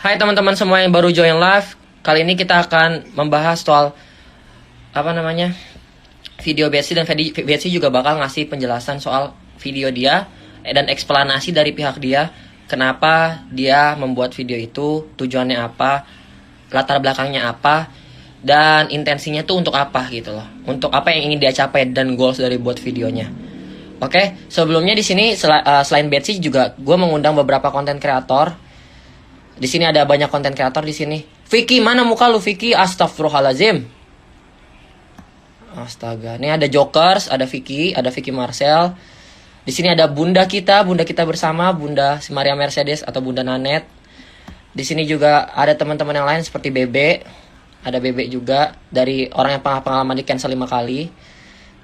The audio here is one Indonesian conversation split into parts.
Hai teman-teman semua yang baru join live. Kali ini kita akan membahas soal video Betsy, dan Betsy juga bakal ngasih penjelasan soal video dia dan eksplanasi dari pihak dia kenapa dia membuat video itu, tujuannya apa, latar belakangnya apa, dan intensinya tuh untuk apa gitu loh. Untuk apa yang ingin dia capai dan goals dari buat videonya. Oke, sebelumnya di sini selain Betsy juga gue mengundang beberapa konten kreator. Di sini ada banyak konten kreator di sini. Vicky, mana muka lu Vicky? Astagfirullahalazim. Astaga. Ini ada Jokers, ada Vicky Marcel. Di sini ada bunda kita bersama, Bunda Maria Mercedes atau Bunda Nanet. Di sini juga ada teman-teman yang lain seperti Bebe. Ada Bebe juga dari orang yang pengalaman di cancel 5 kali.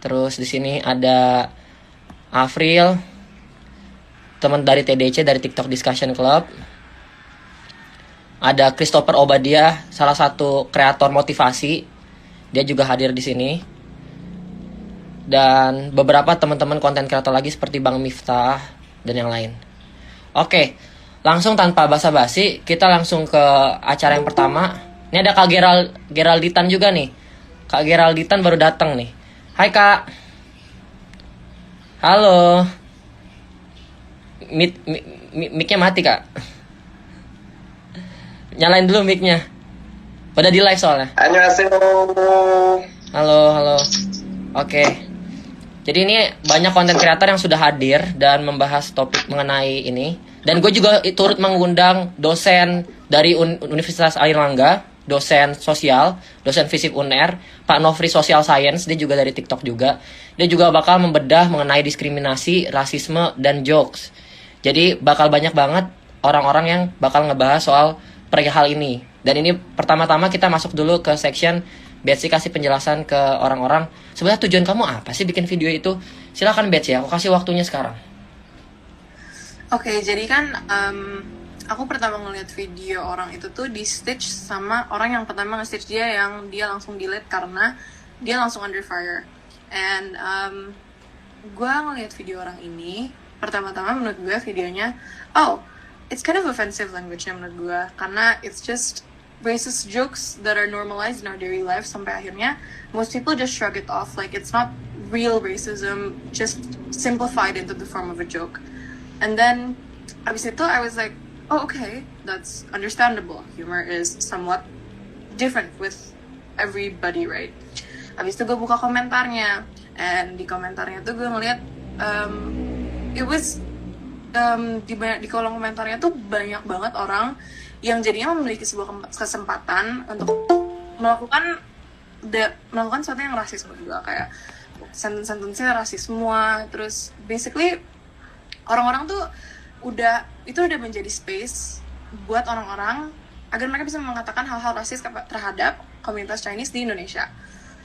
Terus di sini ada Afril, teman dari TDC, dari TikTok Discussion Club. Ada Christopher Obadia, salah satu kreator motivasi. Dia juga hadir di sini. Dan beberapa teman-teman konten kreator lagi seperti Bang Miftah dan yang lain. Oke, langsung tanpa basa-basi, kita langsung ke acara yang pertama. Ini ada Kak Geralditan juga nih. Kak Geralditan baru datang nih. Hai Kak. Halo. Mic-nya mati Kak. Nyalain dulu mic-nya. Udah di live soalnya. Annyeonghaseyo. Halo. Oke. Jadi ini banyak konten kreator yang sudah hadir dan membahas topik mengenai ini. Dan gue juga turut mengundang dosen dari Universitas Airlangga, dosen sosial, dosen fisip UNER, Pak Nofri Social Science, dia juga dari TikTok juga. Dia juga bakal membedah mengenai diskriminasi, rasisme, dan jokes. Jadi bakal banyak banget orang-orang yang bakal ngebahas soal perihal ini. Dan ini pertama-tama kita masuk dulu ke section Betsy kasih penjelasan ke orang-orang. Sebenarnya tujuan kamu apa sih bikin video itu? Silakan Betsy, aku kasih waktunya sekarang. Oke, jadi kan aku pertama ngeliat video orang itu tuh di stitch sama orang yang pertama nge-stitch dia, yang dia langsung delete karena dia langsung under fire. And gue ngeliat video orang ini, pertama-tama menurut gue videonya, it's kind of offensive language-nya menurut gue, karena it's just racist jokes that are normalized in our daily life, sampai akhirnya most people just shrug it off like it's not real racism, just simplified into the form of a joke. And then abis itu I was like, oh okay, that's understandable. Humor is somewhat different with everybody, right? Abis itu gue buka komentarnya, and di komentarnya tuh gue ngeliat it was di kolom komentarnya tuh banyak banget orang yang jadinya memiliki sebuah kesempatan untuk melakukan sesuatu yang rasis menurut gue, kayak sentence-nya rasis semua. Terus basically orang-orang tuh udah menjadi space buat orang-orang agar mereka bisa mengatakan hal-hal rasis terhadap komunitas Chinese di Indonesia.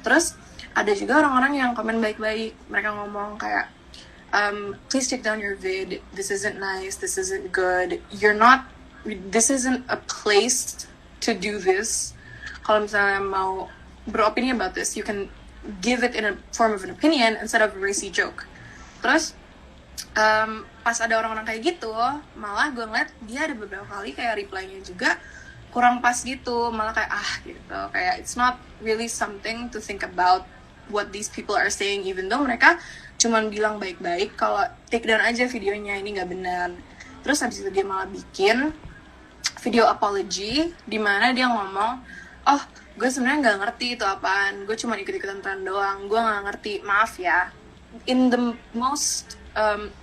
Terus ada juga orang-orang yang komen baik-baik, mereka ngomong kayak please take down your vid, this isn't nice, this isn't good, this isn't a place to do this. Kalau misalnya mau beropini about this, you can give it in a form of an opinion instead of a racy joke. Terus pas ada orang-orang kayak gitu, malah gue ngeliat dia ada beberapa kali kayak reply-nya juga kurang pas gitu, malah kayak gitu, kayak it's not really something to think about what these people are saying, even though mereka cuman bilang baik-baik kalau take down aja videonya, ini nggak benar. Terus habis itu dia malah bikin video apology di mana dia ngomong, gue sebenarnya nggak ngerti itu apaan, gue cuma ikut-ikutan tren doang, gue nggak ngerti, maaf ya, in the most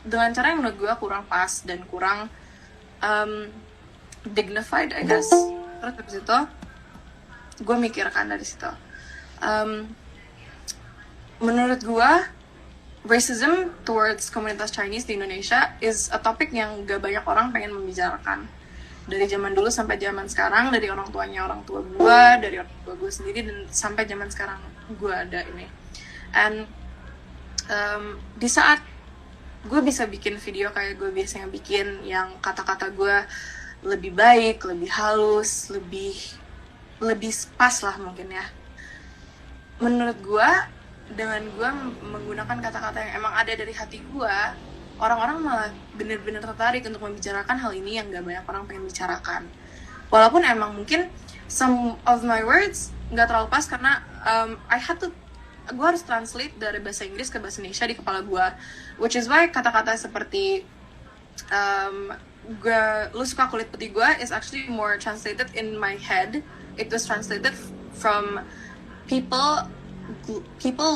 dengan cara yang menurut gue kurang pas dan kurang dignified, I guess. Terus habis itu gue mikirkan dari situ, menurut gue racism towards komunitas Chinese di Indonesia is a topic yang gak banyak orang pengen membicarakan. Dari zaman dulu sampai zaman sekarang, dari orang tuanya orang tua gue, dari orang tua gue sendiri, dan sampai zaman sekarang gue ada ini. And di saat gue bisa bikin video kayak gue biasanya bikin, yang kata-kata gue lebih baik, lebih halus, lebih pas lah mungkin ya. Menurut gue dengan gue menggunakan kata-kata yang emang ada dari hati gue, orang-orang malah bener-bener tertarik untuk membicarakan hal ini yang gak banyak orang pengen bicarakan. Walaupun emang mungkin some of my words gak terlalu pas karena gue harus translate dari bahasa Inggris ke bahasa Indonesia di kepala gue, which is why kata-kata seperti lu suka kulit putih gue is actually more translated in my head. It was translated from people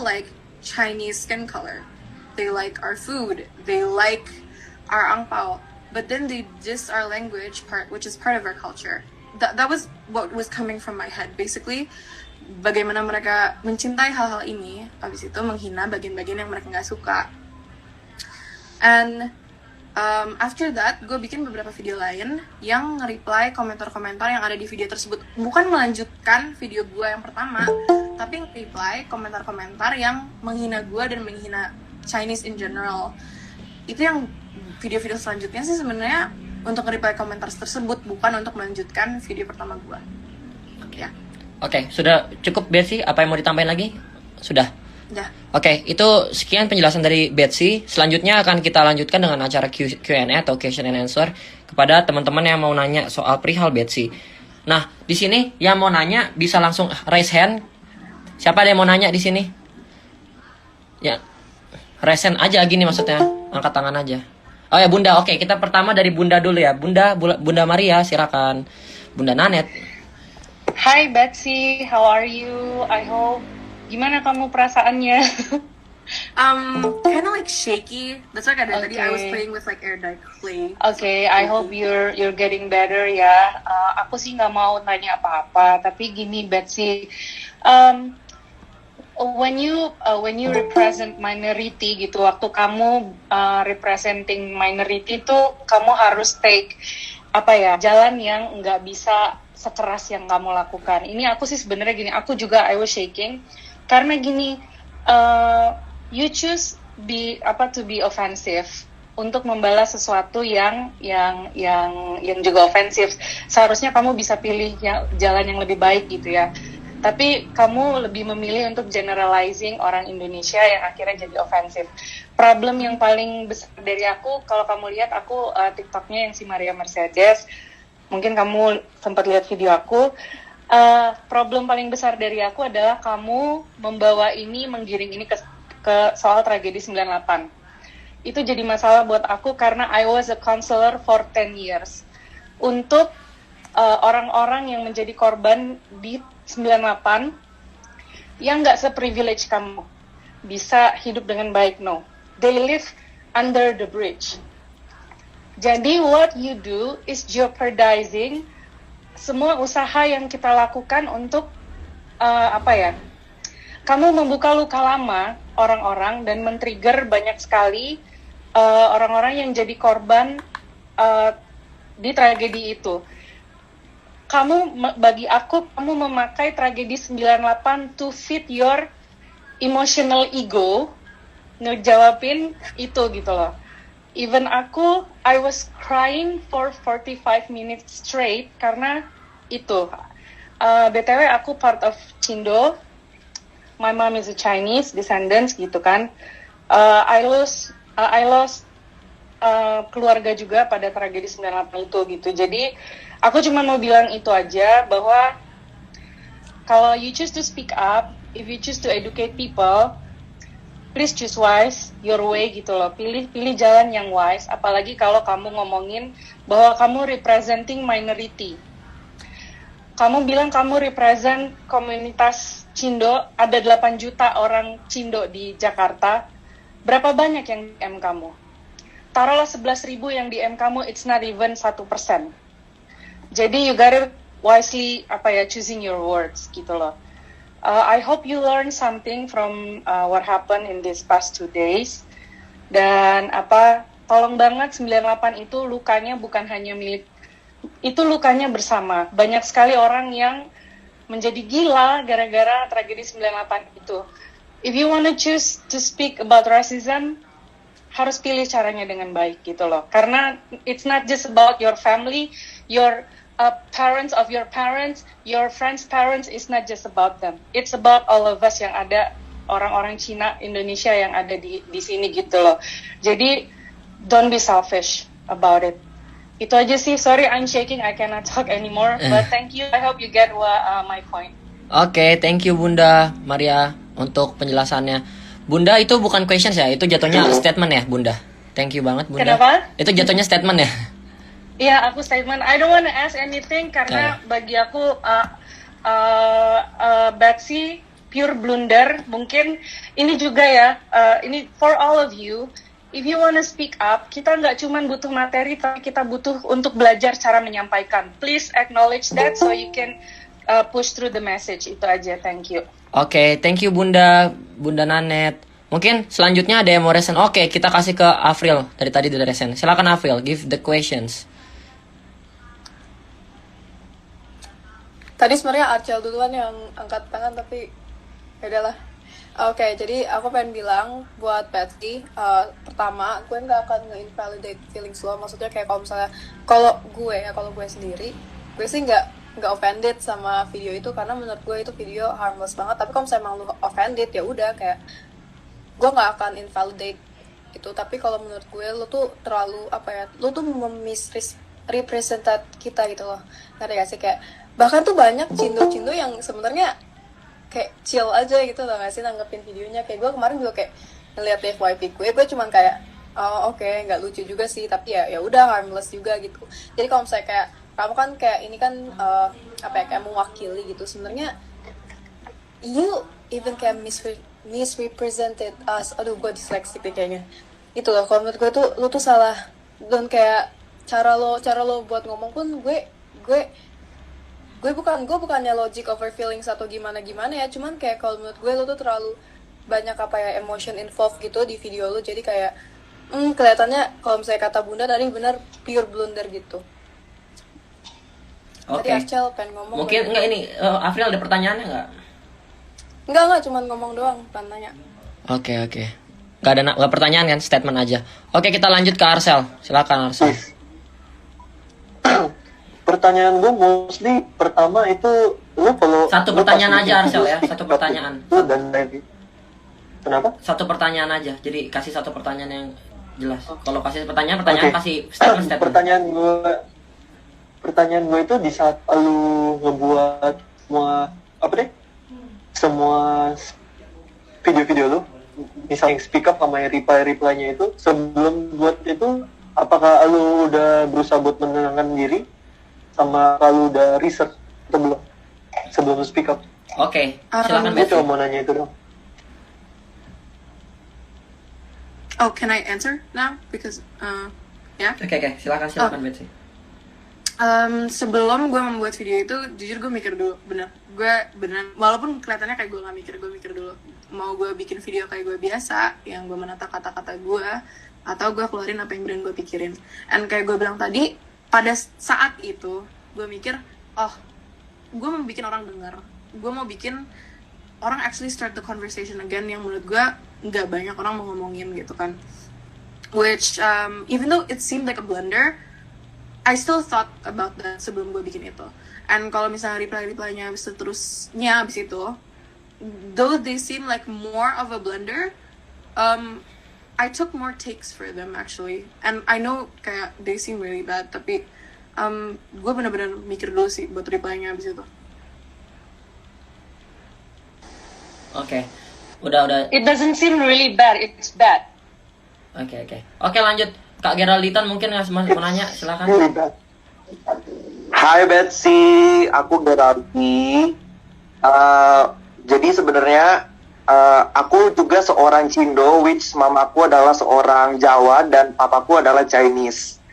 like Chinese skin color. They like our food, they like our angpao, but then they diss our language part, which is part of our culture. That was what was coming from my head basically. Bagaimana mereka mencintai hal-hal ini, habis itu menghina bagian-bagian yang mereka nggak suka. And after that, gue bikin beberapa video lain yang nge-reply komentar-komentar yang ada di video tersebut. Bukan melanjutkan video gue yang pertama, tapi nge-reply komentar-komentar yang menghina gue dan menghina Chinese in general. Itu yang video-video selanjutnya sih sebenarnya untuk nge-reply komentar tersebut, bukan untuk melanjutkan video pertama gue. Ya. Oke, sudah cukup Betsy? Apa yang mau ditambahin lagi? Sudah? Ya. Oke, itu sekian penjelasan dari Betsy. Selanjutnya akan kita lanjutkan dengan acara Q&A atau question and answer kepada teman-teman yang mau nanya soal perihal Betsy. Nah, di sini yang mau nanya bisa langsung raise hand. Siapa ada yang mau nanya di sini? Ya, raise hand aja gini maksudnya, angkat tangan aja. Oh ya Bunda, oke kita pertama dari Bunda dulu ya. Bunda Maria, silakan. Bunda Nanet. Hi Betsy, how are you? I hope. Gimana kamu perasaannya? Kind of like shaky. That's why tadi I was playing with like air dye clay. Okay, I hope you're getting better ya. Aku sih nggak mau tanya apa-apa, tapi gini Betsy, when you represent minority gitu, waktu kamu representing minority tuh kamu harus take jalan yang nggak bisa sekeras yang kamu lakukan. Ini aku sih sebenarnya gini, aku juga I was shaking karena gini, you choose to be offensive untuk membalas sesuatu yang juga ofensif. Seharusnya kamu bisa pilih jalan yang lebih baik gitu ya. Tapi kamu lebih memilih untuk generalizing orang Indonesia yang akhirnya jadi ofensif. Problem yang paling besar dari aku, kalau kamu lihat aku TikToknya yang si Maria Mercedes, mungkin kamu sempat lihat video aku. Problem paling besar dari aku adalah kamu membawa ini, menggiring ini ke soal tragedi 98. Itu jadi masalah buat aku karena I was a counselor for 10 years. Untuk orang-orang yang menjadi korban di 98 yang nggak se-privilege kamu bisa hidup dengan baik, no. They live under the bridge. Jadi what you do is jeopardizing semua usaha yang kita lakukan untuk kamu membuka luka lama orang-orang dan men-trigger banyak sekali orang-orang yang jadi korban di tragedi itu. Bagi aku, kamu memakai tragedi 98 to fit your emotional ego, ngejawabin itu gitu loh. Even aku, I was crying for 45 minutes straight karena itu. BTW aku part of Cindo. My mom is a Chinese descendants gitu kan. I lost keluarga juga pada tragedi 98 itu gitu. Jadi aku cuma mau bilang itu aja, bahwa kalau you choose to speak up, if you choose to educate people, please choose wise your way gitu loh. Pilih jalan yang wise, apalagi kalau kamu ngomongin bahwa kamu representing minority. Kamu bilang kamu represent komunitas Cindo, ada 8 juta orang Cindo di Jakarta. Berapa banyak yang DM kamu? Taruhlah 11.000 yang DM kamu, it's not even 1%. Jadi you gotta wisely choosing your words gitu loh. I hope you learn something from what happened in these past 2 days. Dan tolong banget 98 itu lukanya bukan hanya milik, itu lukanya bersama. Banyak sekali orang yang menjadi gila gara-gara tragedi 98 itu. If you wanna choose to speak about racism, harus pilih caranya dengan baik gitu loh. Karena it's not just about your family, your parents of your parents, your friends' parents, is not just about them. It's about all of us yang ada orang-orang Cina Indonesia yang ada di sini gitu loh. Jadi don't be selfish about it. Itu aja sih. Sorry, I'm shaking. I cannot talk anymore. But thank you. I hope you get my point. Oke, thank you Bunda Maria untuk penjelasannya. Bunda, itu bukan questions ya, itu jatuhnya statement ya Bunda. Thank you banget Bunda. Kenapa? Itu jatuhnya statement ya. Iya, aku statement. I don't wanna ask anything karena bagi aku Betsy pure blunder. Mungkin ini juga ya, ini for all of you. If you wanna speak up, kita nggak cuma butuh materi, tapi kita butuh untuk belajar cara menyampaikan. Please acknowledge that so you can push through the message. Itu aja, thank you. Oke, thank you Bunda Nanet. Mungkin selanjutnya ada yang mau resen. Oke, kita kasih ke Afril. Dari tadi udah resen. Silakan Afril, give the questions. Tadi sebenarnya Archel duluan yang angkat tangan, tapi ya udahlah. Oke, jadi aku pengen bilang buat Betsy, pertama, gue nggak akan nge-invalidate feelings lo. Maksudnya kayak kalau gue sendiri, gue sih nggak offended sama video itu karena menurut gue itu video harmless banget. Tapi kalau misalnya emang lo offended, ya udah, kayak gue nggak akan invalidate itu. Tapi kalau menurut gue lo tuh terlalu lo tuh representat kita gitu loh. Ngerti gak sih? Kayak bahkan tuh banyak cindo-cindo yang sebenarnya kayak chill aja gitu loh, gak sih nanggepin videonya. Kayak gue kemarin juga kayak ngeliat FYP gue cuman kayak oke, nggak lucu juga sih, tapi ya udah harmless juga gitu. Jadi kalau misalnya kayak kamu kan kayak ini kan kayak mewakili gitu, sebenarnya you even kayak misrepresented us. Aduh, gue dyslexic deh kayaknya. Itu loh, kalau menurut gue tuh lu tuh salah. Dan kayak cara lo buat ngomong pun gue bukannya logic over feelings atau gimana ya, cuman kayak kalau menurut gue lo tuh terlalu banyak emotion involved gitu di video lo. Jadi kayak kelihatannya kalau misalnya kata Bunda tadi benar pure blunder gitu. Tadi Archel pengen ngomong. Mungkin enggak ini Afril ada pertanyaannya enggak? Enggak, cuman ngomong doang, bukan nanya. Oke. Nggak pertanyaan kan, statement aja. Oke, kita lanjut ke Arcel. Silakan Arcel. Pertanyaan gue mostly pertama itu lu kalau satu pertanyaan aja Arcel ya, satu pertanyaan. Dan kenapa? Satu pertanyaan aja. Jadi kasih satu pertanyaan yang jelas. Kalau kasih pertanyaan kasih statement. Pertanyaan gue itu di saat lu ngebuat semua video-video lu, misalnya speak up sama reply-nya itu, sebelum buat itu apakah lu udah berusaha buat menenangkan diri sama kalau udah research atau belum sebelum lu speak up? Oke, silakan Gue cuma mau nanya itu dong. Oh, can I answer now? Because yeah. Oke, silakan Betsy. Sebelum gue membuat video itu, jujur gue mikir dulu, gue beneran, walaupun kelihatannya kayak gue mikir dulu, mau gue bikin video kayak gue biasa, yang gue menata kata-kata gue, atau gue keluarin apa yang beneran gue pikirin. And kayak gue bilang tadi, pada saat itu, gue mikir, gue mau bikin orang dengar, gue mau bikin orang actually start the conversation again, yang menurut gue nggak banyak orang mau ngomongin gitu kan. Which, even though it seemed like a blunder, I still thought about that sebelum gue bikin itu. And kalau misalnya reply-reply-nya abis itu, though they seem like more of a blunder, I took more takes for them actually. And I know kayak they seem really bad, tapi gue bener-bener mikir dulu sih buat reply-nya abis itu. Oke. Udah. It doesn't seem really bad, it's bad. Oke, lanjut. Kak Geralditan mungkin mau nanya, silakan. Hai Betsy, aku Geraldi. Jadi sebenarnya aku juga seorang Cindo, which mamaku adalah seorang Jawa dan papaku adalah Chinese.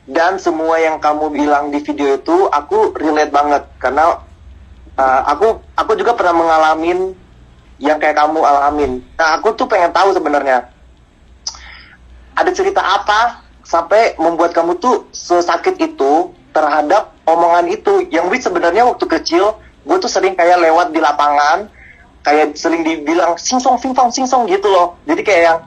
Dan semua yang kamu bilang di video itu aku relate banget karena aku juga pernah mengalami yang kayak kamu alamin. Nah, aku tuh pengen tahu sebenarnya ada cerita apa sampai membuat kamu tuh sesakit itu terhadap omongan itu, yang which sebenarnya waktu kecil gue tuh sering kayak lewat di lapangan kayak sering dibilang singsong gitu loh. Jadi kayak yang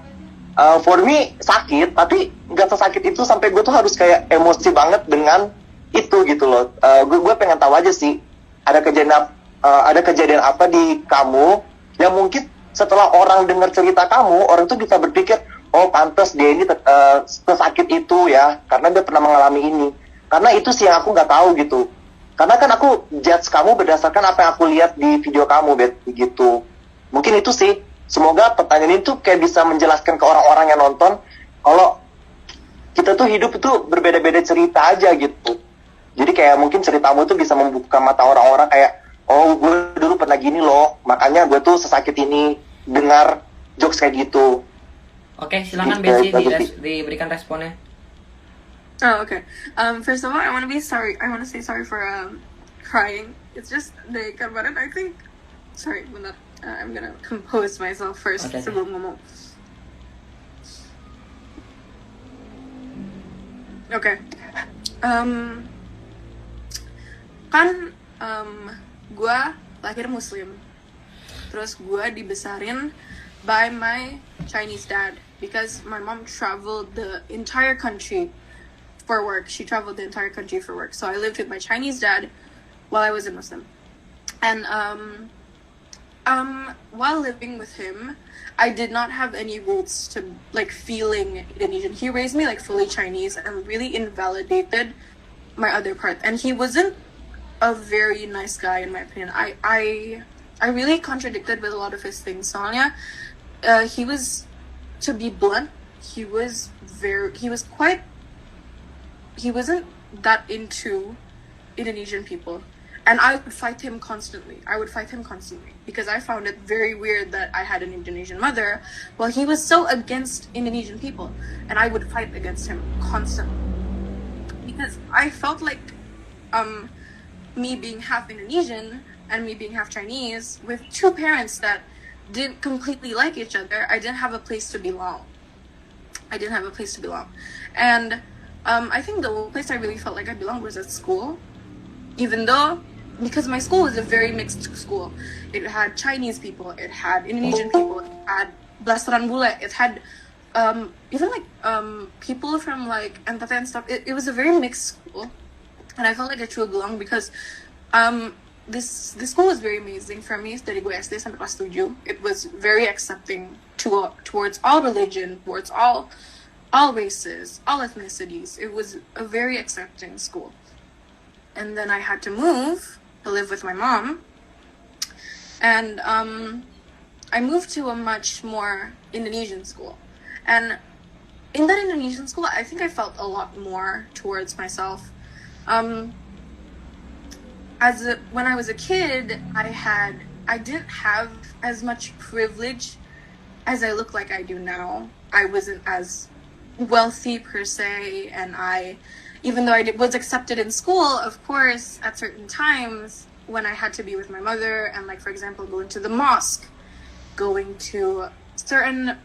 for me sakit, tapi nggak sesakit itu sampai gue tuh harus kayak emosi banget dengan itu gitu loh. Gue pengen tahu aja sih ada kejadian apa di kamu yang mungkin setelah orang dengar cerita kamu, orang tuh bisa berpikir, oh pantas dia ini sesakit itu ya, karena dia pernah mengalami ini. Karena itu sih yang aku nggak tahu gitu. Karena kan aku judge kamu berdasarkan apa yang aku lihat di video kamu, Bet, gitu. Mungkin itu sih. Semoga pertanyaan itu kayak bisa menjelaskan ke orang-orang yang nonton kalau kita tuh hidup itu berbeda-beda cerita aja gitu. Jadi kayak mungkin ceritamu tuh bisa membuka mata orang-orang kayak, oh gue dulu pernah gini loh, makanya gue tuh sesakit ini dengar jokes kayak gitu. Oke, silakan Gitu, Betsy diberikan responnya. Oh, okay. First of all, I want to say sorry for crying. It's just the kemarin. I think. Sorry, bentar. I'm gonna compose myself first Okay. sebelum ngomong. Okay. Gue lahir Muslim. Terus gue dibesarin by my Chinese dad because my mom traveled the entire country for work. She traveled the entire country for work. So I lived with my Chinese dad while I was a Muslim. And while living with him, I did not have any roots to like feeling Indonesian. He raised me like fully Chinese and really invalidated my other part. And he wasn't a very nice guy in my opinion. I really contradicted with a lot of his things. Soalnya, he was, to be blunt, he wasn't that into Indonesian people. And I would fight him constantly. Because I found it very weird that I had an Indonesian mother while he was so against Indonesian people. And I would fight against him constantly. Because I felt like me being half Indonesian and me being half Chinese with two parents that didn't completely like each other, I didn't have a place to belong. And I think the only place I really felt like I belonged was at school. Even though, because my school was a very mixed school. It had Chinese people, it had Indonesian people, it had Blasteran Bule, it had even like people from like NTT and stuff. It was a very mixed school. And I felt like I truly belonged because this school was very amazing for me. Dari gue SD sampai kelas 7. It was very accepting towards all religion, towards all races, all ethnicities. It was a very accepting school. And then I had to move to live with my mom. And I moved to a much more Indonesian school. And in that Indonesian school, I think I felt a lot more towards myself. When I was a kid, I didn't have as much privilege as I look like I do now. I wasn't as wealthy per se, and even though I was accepted in school, of course, at certain times when I had to be with my mother and, like, for example, going to the mosque, going to certain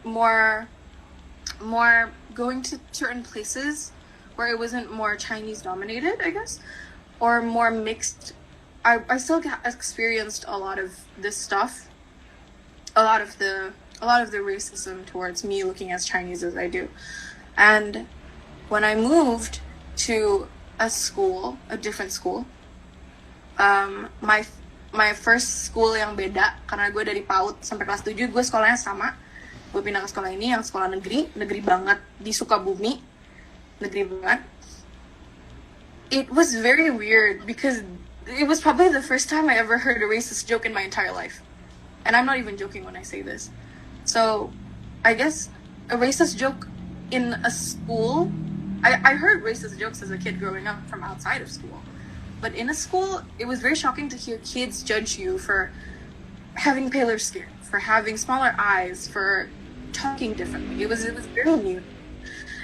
going to certain places where it wasn't more Chinese dominated, I guess, or more mixed. I still experienced a lot of this stuff, a lot of the racism towards me looking as Chinese as I do. And when I moved to a different school, my first school yang beda, karena gue dari PAUD sampai kelas 7 gue sekolahnya sama. Gue pindah ke sekolah ini yang sekolah negeri banget di Sukabumi, negeri banget. It was very weird because it was probably the first time I ever heard a racist joke in my entire life. And I'm not even joking when I say this. So, I guess a racist joke in a school, I heard racist jokes as a kid growing up from outside of school. But in a school, it was very shocking to hear kids judge you for having paler skin, for having smaller eyes, for talking differently. It was very new.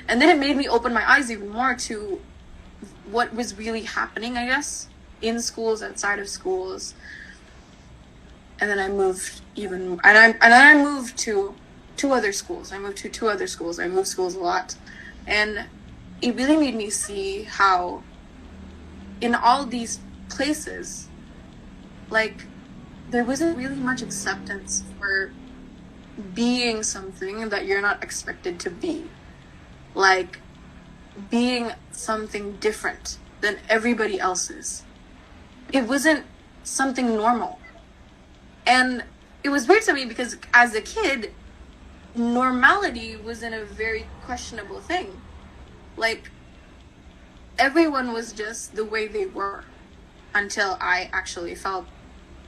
And then it made me open my eyes even more to what was really happening, I guess, in schools, outside of schools. And then I moved I moved to two other schools. I moved schools a lot. And it really made me see how in all these places, like, there wasn't really much acceptance for being something that you're not expected to be. Like, being something different than everybody else's. It wasn't something normal. And it was weird to me because as a kid, normality wasn't a very questionable thing. Like, everyone was just the way they were until I actually felt,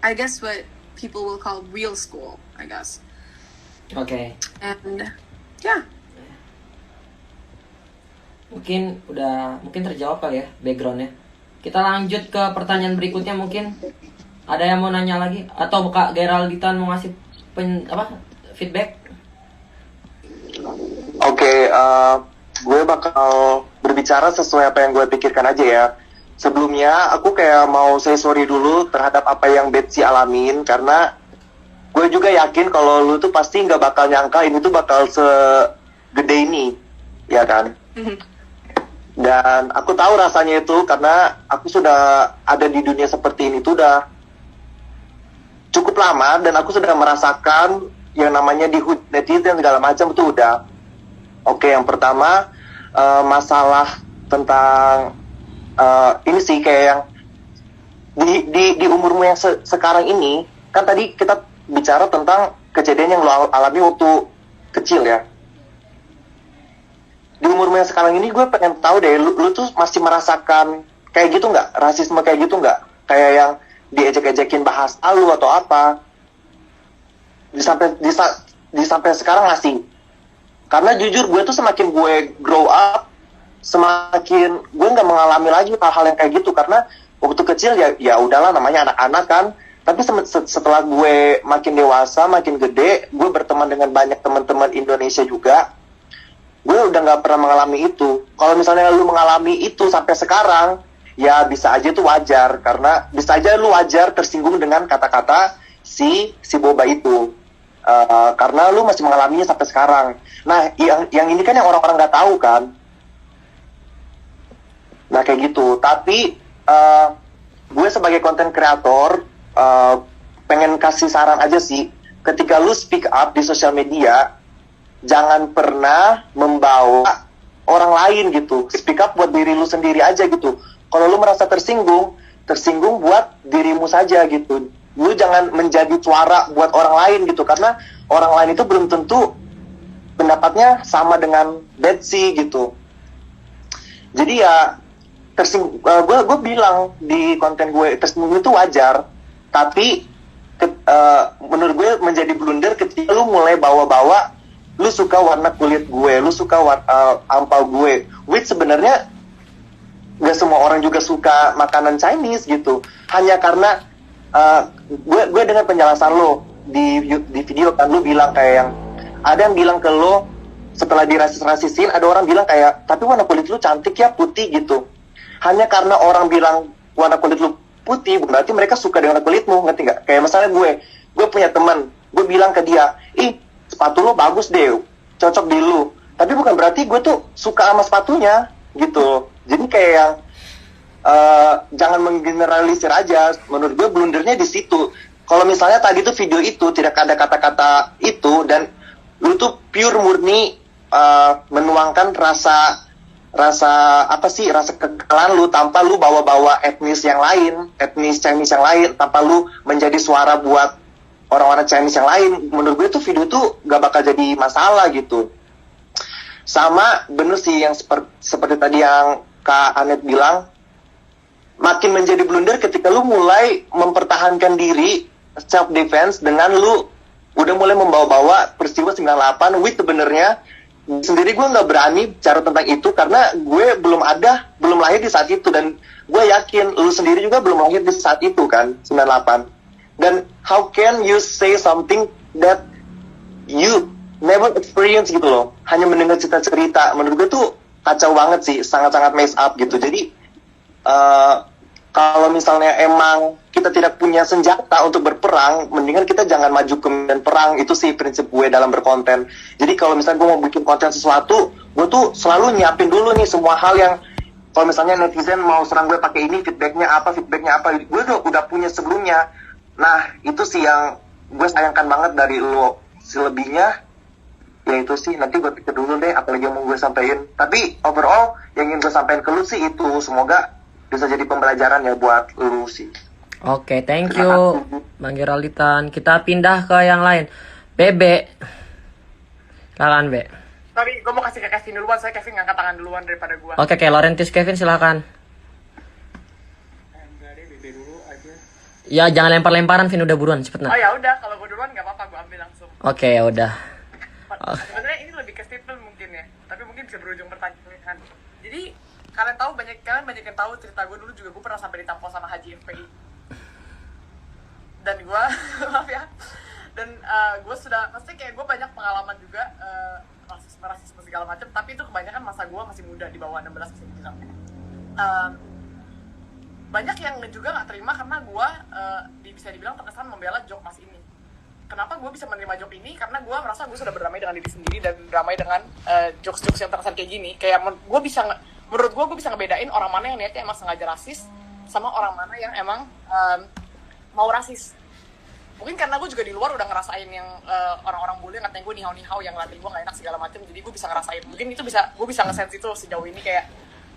I guess, what people will call real school, I guess. Oke. And yeah. Mungkin terjawab kali ya backgroundnya. Kita lanjut ke pertanyaan berikutnya mungkin. Ada yang mau nanya lagi atau Kak Geraldita mau ngasih feedback? Oke, gue bakal berbicara sesuai apa yang gue pikirkan aja ya. Sebelumnya aku kayak mau say sorry dulu terhadap apa yang Betsy alamin, karena gue juga yakin kalau lu tuh pasti nggak bakal nyangka ini tuh bakal segede ini, ya kan? Dan aku tahu rasanya itu karena aku sudah ada di dunia seperti ini tuh udah cukup lama, dan aku sudah merasakan yang namanya dihujat netizen segala macam itu udah. Oke, yang pertama masalah tentang ini sih kayak yang di umurmu yang sekarang ini, kan tadi kita bicara tentang kejadian yang lo alami waktu kecil ya. Di umurmu yang sekarang ini gue pengen tahu deh, lu tuh masih merasakan kayak gitu nggak? Rasisme kayak gitu nggak? Kayak yang diejek-ejekin bahasa lu atau apa? Sampai sekarang masih. Karena jujur gue tuh semakin gue grow up, semakin gue nggak mengalami lagi hal-hal yang kayak gitu, karena waktu kecil ya udahlah, namanya anak-anak kan. Tapi setelah gue makin dewasa, makin gede, gue berteman dengan banyak teman-teman Indonesia juga. Gue udah nggak pernah mengalami itu. Kalau misalnya lu mengalami itu sampai sekarang, ya bisa aja itu wajar, karena bisa aja lu wajar tersinggung dengan kata-kata si boba itu. Karena lu masih mengalaminya sampai sekarang. Nah, yang ini kan yang orang-orang nggak tahu kan. Nah, kayak gitu. Tapi gue sebagai content creator pengen kasih saran aja sih. Ketika lu speak up di sosial media, jangan pernah membawa orang lain gitu. Speak up buat diri lu sendiri aja gitu. Kalau lu merasa tersinggung buat dirimu saja gitu. Lu jangan menjadi suara buat orang lain gitu, karena orang lain itu belum tentu pendapatnya sama dengan Betsy gitu. Jadi ya gue bilang di konten gue, tersinggung itu wajar, tapi menurut gue menjadi blunder ketika lu mulai bawa-bawa lu suka warna kulit gue, lu suka ampau gue, which sebenarnya gak semua orang juga suka makanan Chinese gitu. Hanya karena gue dengan penjelasan lo di video kan, lu bilang kayak yang ada yang bilang ke lo setelah dirasis-rasisin, ada orang bilang kayak, tapi warna kulit lu cantik ya, putih gitu. Hanya karena orang bilang warna kulit lu putih, berarti mereka suka dengan kulitmu, ngerti nggak? Kayak misalnya gue punya teman, gue bilang ke dia, ih sepatu lu bagus deh, cocok di lu. Tapi bukan berarti gue tuh suka sama sepatunya gitu. Jadi kayak yang jangan menggeneralisir aja. Menurut gue blundernya di situ. Kalau misalnya tadi tuh video itu tidak ada kata-kata itu, dan lu tuh pure murni menuangkan rasa kekesalan lu tanpa lu bawa-bawa etnis yang lain, etnis Chinese yang lain, tanpa lu menjadi suara buat orang-orang Chinese yang lain. Menurut gue tuh video tuh gak bakal jadi masalah gitu. Sama bener sih yang seperti tadi yang Kak Anet bilang, makin menjadi blunder ketika lu mulai mempertahankan diri self defense dengan lu udah mulai membawa-bawa peristiwa 98, which sebenarnya sendiri gue nggak berani bicara tentang itu karena gue belum lahir di saat itu, dan gue yakin lu sendiri juga belum lahir di saat itu kan, 98. Dan how can you say something that you never experience gitu loh, hanya mendengar cerita-cerita. Menurut gue tuh kacau banget sih, sangat-sangat mess up gitu. Jadi kalau misalnya emang kita tidak punya senjata untuk berperang, mendingan kita jangan maju ke medan perang. Itu sih prinsip gue dalam berkonten. Jadi kalau misalnya gue mau bikin konten sesuatu, gue tuh selalu nyiapin dulu nih semua hal yang, kalau misalnya netizen mau serang gue pakai ini, feedbacknya apa, gue udah punya sebelumnya. Nah itu sih yang gue sayangkan banget dari lo. Selebihnya ya itu sih, nanti gue pikir dulu deh apalagi yang mau gue sampein. Tapi overall yang ingin gue sampein ke lu sih itu, semoga bisa jadi pembelajaran ya buat lu sih. Oke, thank you Bang Geralditan. Kita pindah ke yang lain. Bebe. Silakan, Be. Sorry, gue mau kasih ke Kevin duluan, saya Kevin ngangkat tangan duluan daripada gue. Oke, Laurentis Kevin silakan. Enggak deh, Bebe dulu aja. Ya, jangan lempar-lemparan, Vin, udah buruan, cepet Oh nah. ya udah, kalau gue duluan nggak apa-apa, gue ambil langsung. Oke, ya udah. Sebenarnya ini lebih ke statement mungkin ya, tapi mungkin bisa berujung pertanyaan. Jadi kalian banyak yang tahu cerita gue dulu juga, gue pernah sampai ditampol sama Haji FPI. Dan gue, maaf ya, dan gue sudah, pasti kayak gue banyak pengalaman juga rasisme segala macam, tapi itu kebanyakan masa gue masih muda, di bawah 16 bisa dibilang. Banyak yang juga nggak terima karena gue bisa dibilang terkesan membela jok mas ini. Kenapa gue bisa menerima jok ini? Karena gue merasa gue sudah berdamai dengan diri sendiri dan berdamai dengan jokes-jokes yang terkesan kayak gini. Kayak menurut gue bisa ngebedain orang mana yang niatnya emang sengaja rasis sama orang mana yang emang mau rasis. Mungkin karena gue juga di luar udah ngerasain yang orang-orang bully ngatain gue nihau-nihau yang ngeliatin gue gak enak segala macam, jadi gue bisa ngerasain. Mungkin itu gue bisa nge-sense itu sejauh ini, kayak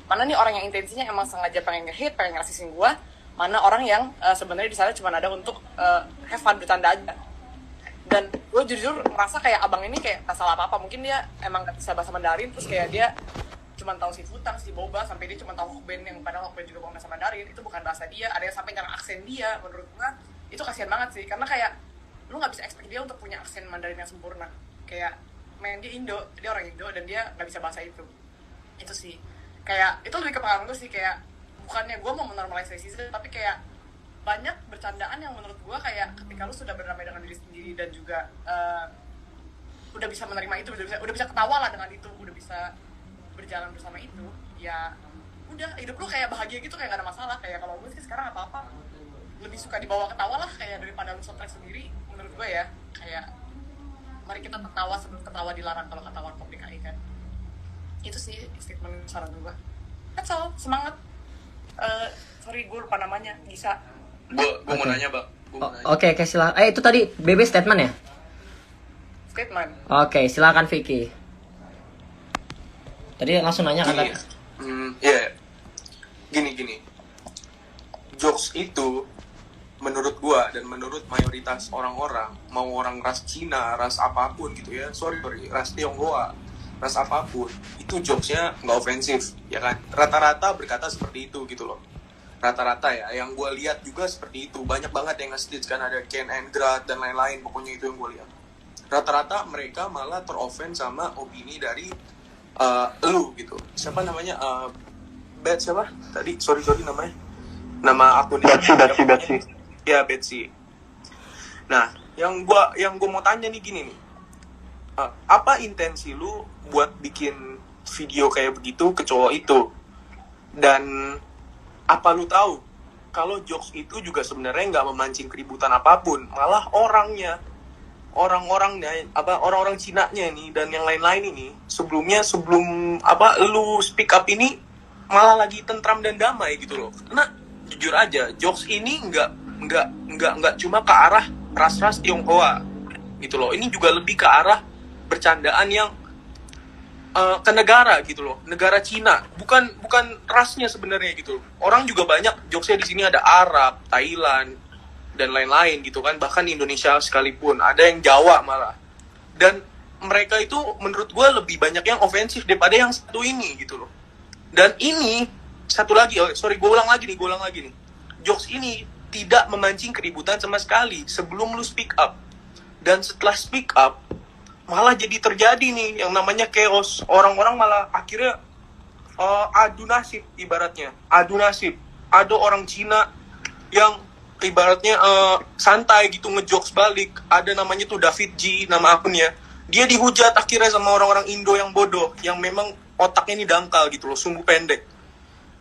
mana nih orang yang intensinya emang sengaja pengen nge-hate, pengen ngerasisin gue, mana orang yang sebenarnya di sana cuma ada untuk have fun, bercanda aja. Dan gue jujur merasa kayak abang ini kayak gak salah apa-apa. Mungkin dia emang gak bisa bahasa Mandarin, terus kayak dia cuma tahu si Futang, si Boba, sampai dia cuma tahu Hokben, yang padahal Hokben juga bukan bahasa Mandarin. Itu bukan bahasa dia. Ada yang sampai nyerang aksen dia. Menurut gue itu kasihan banget sih, karena kayak lu gak bisa expect dia untuk punya aksen Mandarin yang sempurna. Kayak dia Indo, dia orang Indo dan dia gak bisa bahasa itu sih. Kayak itu lebih ke pengalaman gue sih, kayak bukannya gue mau menormalisasi racism, tapi kayak banyak bercandaan yang menurut gue kayak ketika lu sudah berdamai dengan diri sendiri dan juga udah bisa menerima itu, udah bisa ketawa lah dengan itu, udah bisa berjalan bersama itu, ya udah hidup lu kayak bahagia gitu, kayak gak ada masalah. Kayak kalau gue sih sekarang apa-apa lebih suka dibawa ketawa lah, kayak daripada lu stres sendiri. Menurut gue ya, kayak mari kita tertawa sebelum ketawa dilarang, kalau kata Warkop DKI kan. Itu sih statement saran gue. That's all, semangat. Sorry gue lupa namanya, Gisa. Gue mau nanya, Bang. Oke, silakan. Itu tadi BB statement ya? Statement. Oke, silakan Vicky. Tadi langsung nanya kan? Gini. Jokes itu menurut gua dan menurut mayoritas orang-orang, mau orang ras Cina, ras apapun gitu ya, ras Tionghoa, ras apapun, itu jokesnya nggak ofensif, ya kan? Rata-rata berkata seperti itu gitu loh. Rata-rata ya, yang gua lihat juga seperti itu. Banyak banget yang nge-stitch kan, ada Ken and Grad dan lain-lain, pokoknya itu yang gua lihat. Rata-rata mereka malah teroffend sama opini dari lu gitu. Siapa namanya? Siapa? Tadi, sorry namanya. Nama akunnya Betsy. Ya, Betsy. Nah, yang gua mau tanya nih gini nih. Apa intensi lu buat bikin video kayak begitu ke cowok itu? Dan apa lu tahu kalau jokes itu juga sebenarnya nggak memancing keributan apapun, malah orang-orang Cinanya ini dan yang lain-lain ini sebelum lu speak up ini malah lagi tentram dan damai gitu loh. Karena jujur aja, jokes ini nggak cuma ke arah ras-ras Tionghoa gitu loh. Ini juga lebih ke arah bercandaan yang ke negara gitu loh, negara Cina, bukan rasnya sebenarnya gitu loh. Orang juga banyak jokesnya di sini, ada Arab, Thailand dan lain-lain gitu kan, bahkan Indonesia sekalipun, ada yang Jawa malah. Dan mereka itu menurut gue lebih banyak yang ofensif daripada yang satu ini gitu loh. Dan ini satu lagi, gue ulang lagi nih, jokes ini tidak memancing keributan sama sekali sebelum lu speak up. Dan setelah speak up malah jadi terjadi nih yang namanya chaos. Orang-orang malah akhirnya adu nasib, ibaratnya adu nasib. Ada orang Cina yang ibaratnya santai gitu ngejokes balik. Ada namanya tuh David G, nama akunnya. Dia dihujat akhirnya sama orang-orang Indo yang bodoh, yang memang otaknya ini dangkal gitu loh, sumbu pendek.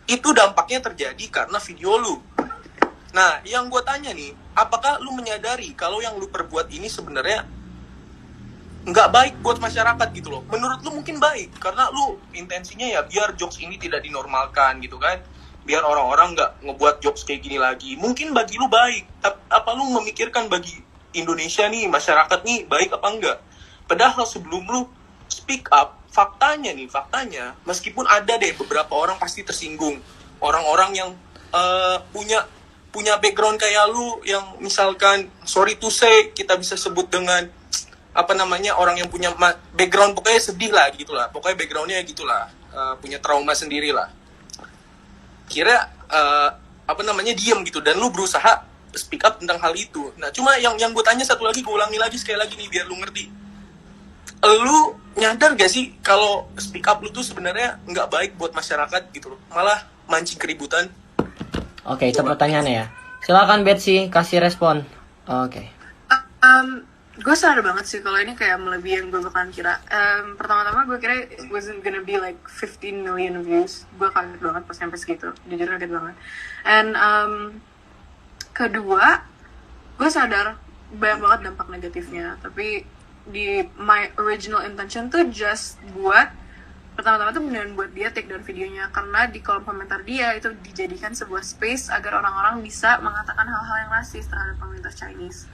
Itu dampaknya terjadi karena video lu. Nah, yang gue tanya nih, apakah lu menyadari kalau yang lu perbuat ini sebenarnya nggak baik buat masyarakat gitu loh? Menurut lu mungkin baik, karena lu intensinya ya biar jokes ini tidak dinormalkan gitu kan, biar orang-orang nggak ngebuat jokes kayak gini lagi. Mungkin bagi lu baik, tapi apa lu memikirkan bagi Indonesia nih, masyarakat nih, baik apa enggak? Padahal sebelum lu speak up, faktanya meskipun ada deh beberapa orang pasti tersinggung, orang-orang yang punya punya background kayak lu yang misalkan sorry to say kita bisa sebut dengan apa namanya orang yang punya background pokoknya sedih lah gitulah, pokoknya backgroundnya gitulah, punya trauma sendiri lah, kira apa namanya diem gitu dan lu berusaha speak up tentang hal itu. Nah cuma yang gue tanya satu lagi, gue ulangi lagi sekali lagi nih biar lu ngerti, lu nyadar gak sih kalau speak up lu tuh sebenarnya nggak baik buat masyarakat gitu loh, malah mancing keributan. Oke, itu pertanyaannya ya. Silakan Betsy kasih respon. Oke. Gue sadar banget sih kalau ini kayak melebihi yang gue bakalan kira. Pertama-tama gue kira it wasn't gonna be like 15 million views. Gue kaget banget pas sampai segitu. Jujur kaget banget. And kedua, gue sadar banyak banget dampak negatifnya. Tapi my original intention tuh just buat pertama-tama tuh beneran buat dia take down videonya, karena di kolom komentar dia itu dijadikan sebuah space agar orang-orang bisa mengatakan hal-hal yang rasis terhadap komunitas Chinese.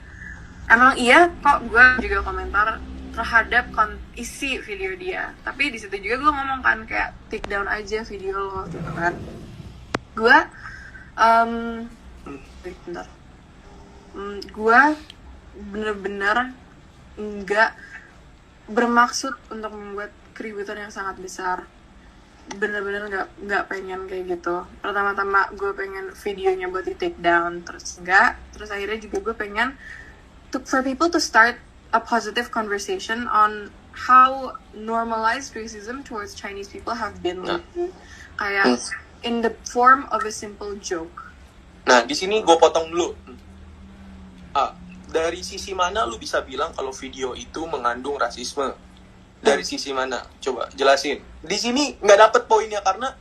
Emang iya kok gue juga komentar terhadap isi video dia, tapi di situ juga gue ngomong kan kayak take down aja video lo gitu kan. Gue gue bener-bener nggak bermaksud untuk membuat keributan yang sangat besar. Bener-bener nggak pengen kayak gitu. Pertama-tama gue pengen videonya buat di take down, terus akhirnya juga gue pengen for people to start a positive conversation on how normalized racism towards Chinese people have been lately. Kayak in the form of a simple joke. Nah di sini gue potong dulu. Dari sisi mana lu bisa bilang kalau video itu mengandung rasisme? Dari sisi mana? Coba jelasin. Di sini nggak dapet poinnya karena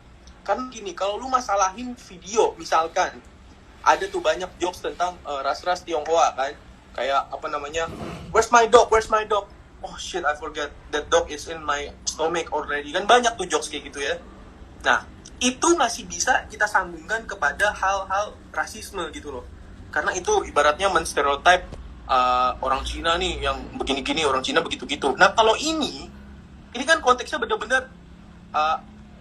gini, kalau lu masalahin video, misalkan ada tuh banyak jokes tentang ras-ras Tionghoa kan, kayak apa namanya, where's my dog, oh shit I forget that dog is in my stomach already, kan banyak tuh jokes kayak gitu ya. Nah itu masih bisa kita sambungkan kepada hal-hal rasisme gitu loh, karena itu ibaratnya menstereotype orang Cina nih yang begini-gini, orang Cina begitu-gitu. Nah kalau ini kan konteksnya bener-bener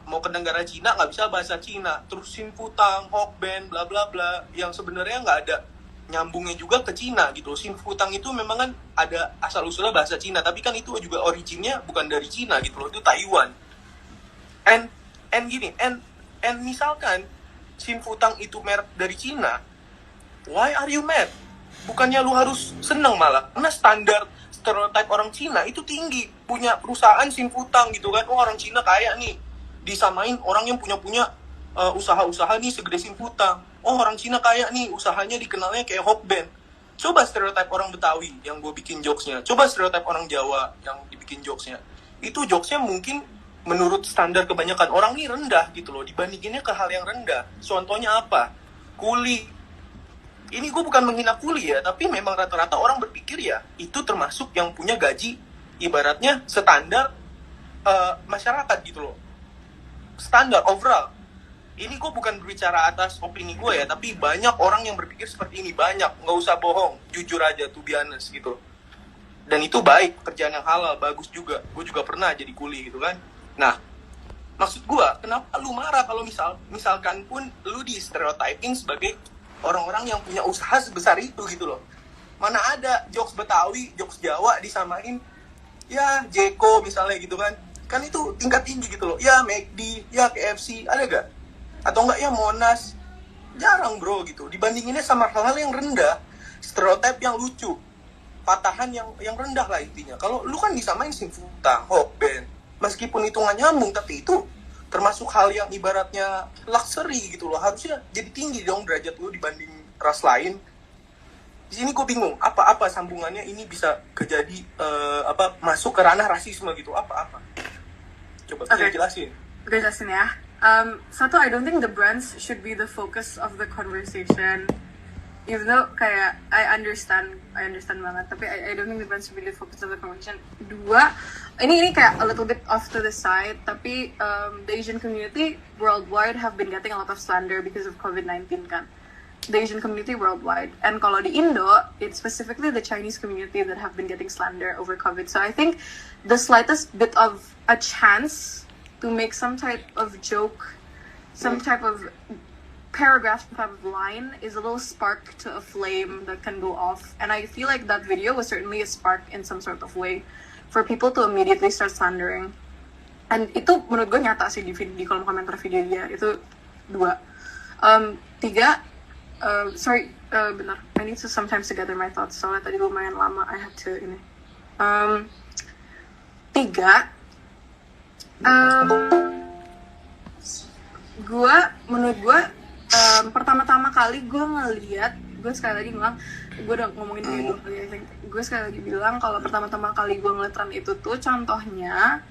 mau ke negara Cina nggak bisa bahasa Cina, terus Sinfutang, Hokben, bla bla bla, yang sebenarnya nggak ada nyambungnya juga ke Cina gitu. Sinfutang itu memang kan ada asal usulnya bahasa Cina, tapi kan itu juga originnya bukan dari Cina gitu loh, itu Taiwan. And misalkan Sinfutang itu merek dari Cina, why are you mad? Bukannya lu harus seneng malah, karena standar stereotype orang Cina itu tinggi, punya perusahaan Sinfutang gitu kan, oh orang Cina kaya nih, disamain orang yang punya usaha-usaha nih segede Sinfutang, oh orang Cina kaya nih, usahanya dikenalnya kayak Hokben. Coba stereotype orang Betawi yang gue bikin jokesnya, coba stereotype orang Jawa yang dibikin jokesnya, itu jokesnya mungkin menurut standar kebanyakan orang ini rendah gitu loh, dibandinginnya ke hal yang rendah. Contohnya apa? Kuli. Ini gue bukan menghina kuli ya, tapi memang rata-rata orang berpikir ya itu termasuk yang punya gaji ibaratnya standar masyarakat gitu loh, standar overall. Ini gue bukan berbicara atas opini gue ya, tapi banyak orang yang berpikir seperti ini, banyak, nggak usah bohong, jujur aja, to be honest gitu. Dan itu baik, pekerjaan yang halal, bagus juga. Gue juga pernah jadi kuli gitu kan. Nah, maksud gue, kenapa lu marah kalau misalkan pun lu di stereotyping sebagai orang-orang yang punya usaha sebesar itu gitu loh. Mana ada jokes Betawi, jokes Jawa disamain ya Jeko misalnya gitu kan. Kan itu tingkat tinggi gitu loh. Ya McD, ya KFC, ada gak? Atau enggak ya Monas. Jarang bro gitu. Dibandinginnya sama hal-hal yang rendah, stereotip yang lucu, patahan yang rendah lah intinya. Kalau lu kan disamain Sinfutang, Hokben, meskipun itu nggak nyambung, tapi itu termasuk hal yang ibaratnya luxury gitu loh, harusnya jadi tinggi dong derajat lu dibanding ras lain. Di sini gue bingung apa sambungannya ini bisa kejadi masuk ke ranah rasisme gitu, apa coba jelasin. Gue jelasin ya. Satu, I don't think the brands should be the focus of the conversation. Even though kayak I understand banget, tapi I don't think the brands should be the focus of the conversation. Dua, ini kayak a little bit off to the side, tapi the Asian community worldwide have been getting a lot of slander because of COVID-19 kan. The Asian community worldwide. And kalau di Indo, it's specifically the Chinese community that have been getting slander over COVID. So I think the slightest bit of a chance to make some type of joke, some type of paragraph type of line is a little spark to a flame that can go off. And I feel like that video was certainly a spark in some sort of way for people to immediately start slandering. And itu menurut gue nyata sih di kolom komentar video dia. Itu 2. 3, benar. I need to sometimes to gather my thoughts. Soalnya tadi lumayan lama. I had to ini. 3, menurut gue pertama-tama kali gue ngeliat, gue sekali lagi bilang, gue udah ngomongin ini 2 kali, I think. Gue sekali lagi bilang kalau pertama-tama kali gue ngeliat tren itu tuh contohnya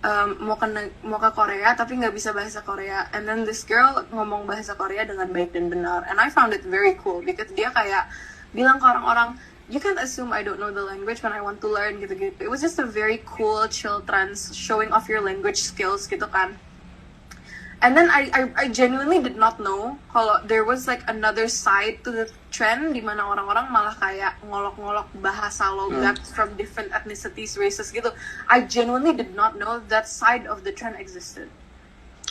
mau ke Korea tapi nggak bisa bahasa Korea, and then this girl ngomong bahasa Korea dengan baik dan benar, and I found it very cool because dia kayak bilang ke orang-orang, you can't assume I don't know the language when I want to learn gitu-gitu. It was just a very cool, chill trends showing off your language skills gitu kan. And then I genuinely did not know kalau there was like another side to the trend di mana orang-orang malah kayak ngolok-ngolok bahasa logat from different ethnicities, races gitu. I genuinely did not know that side of the trend existed.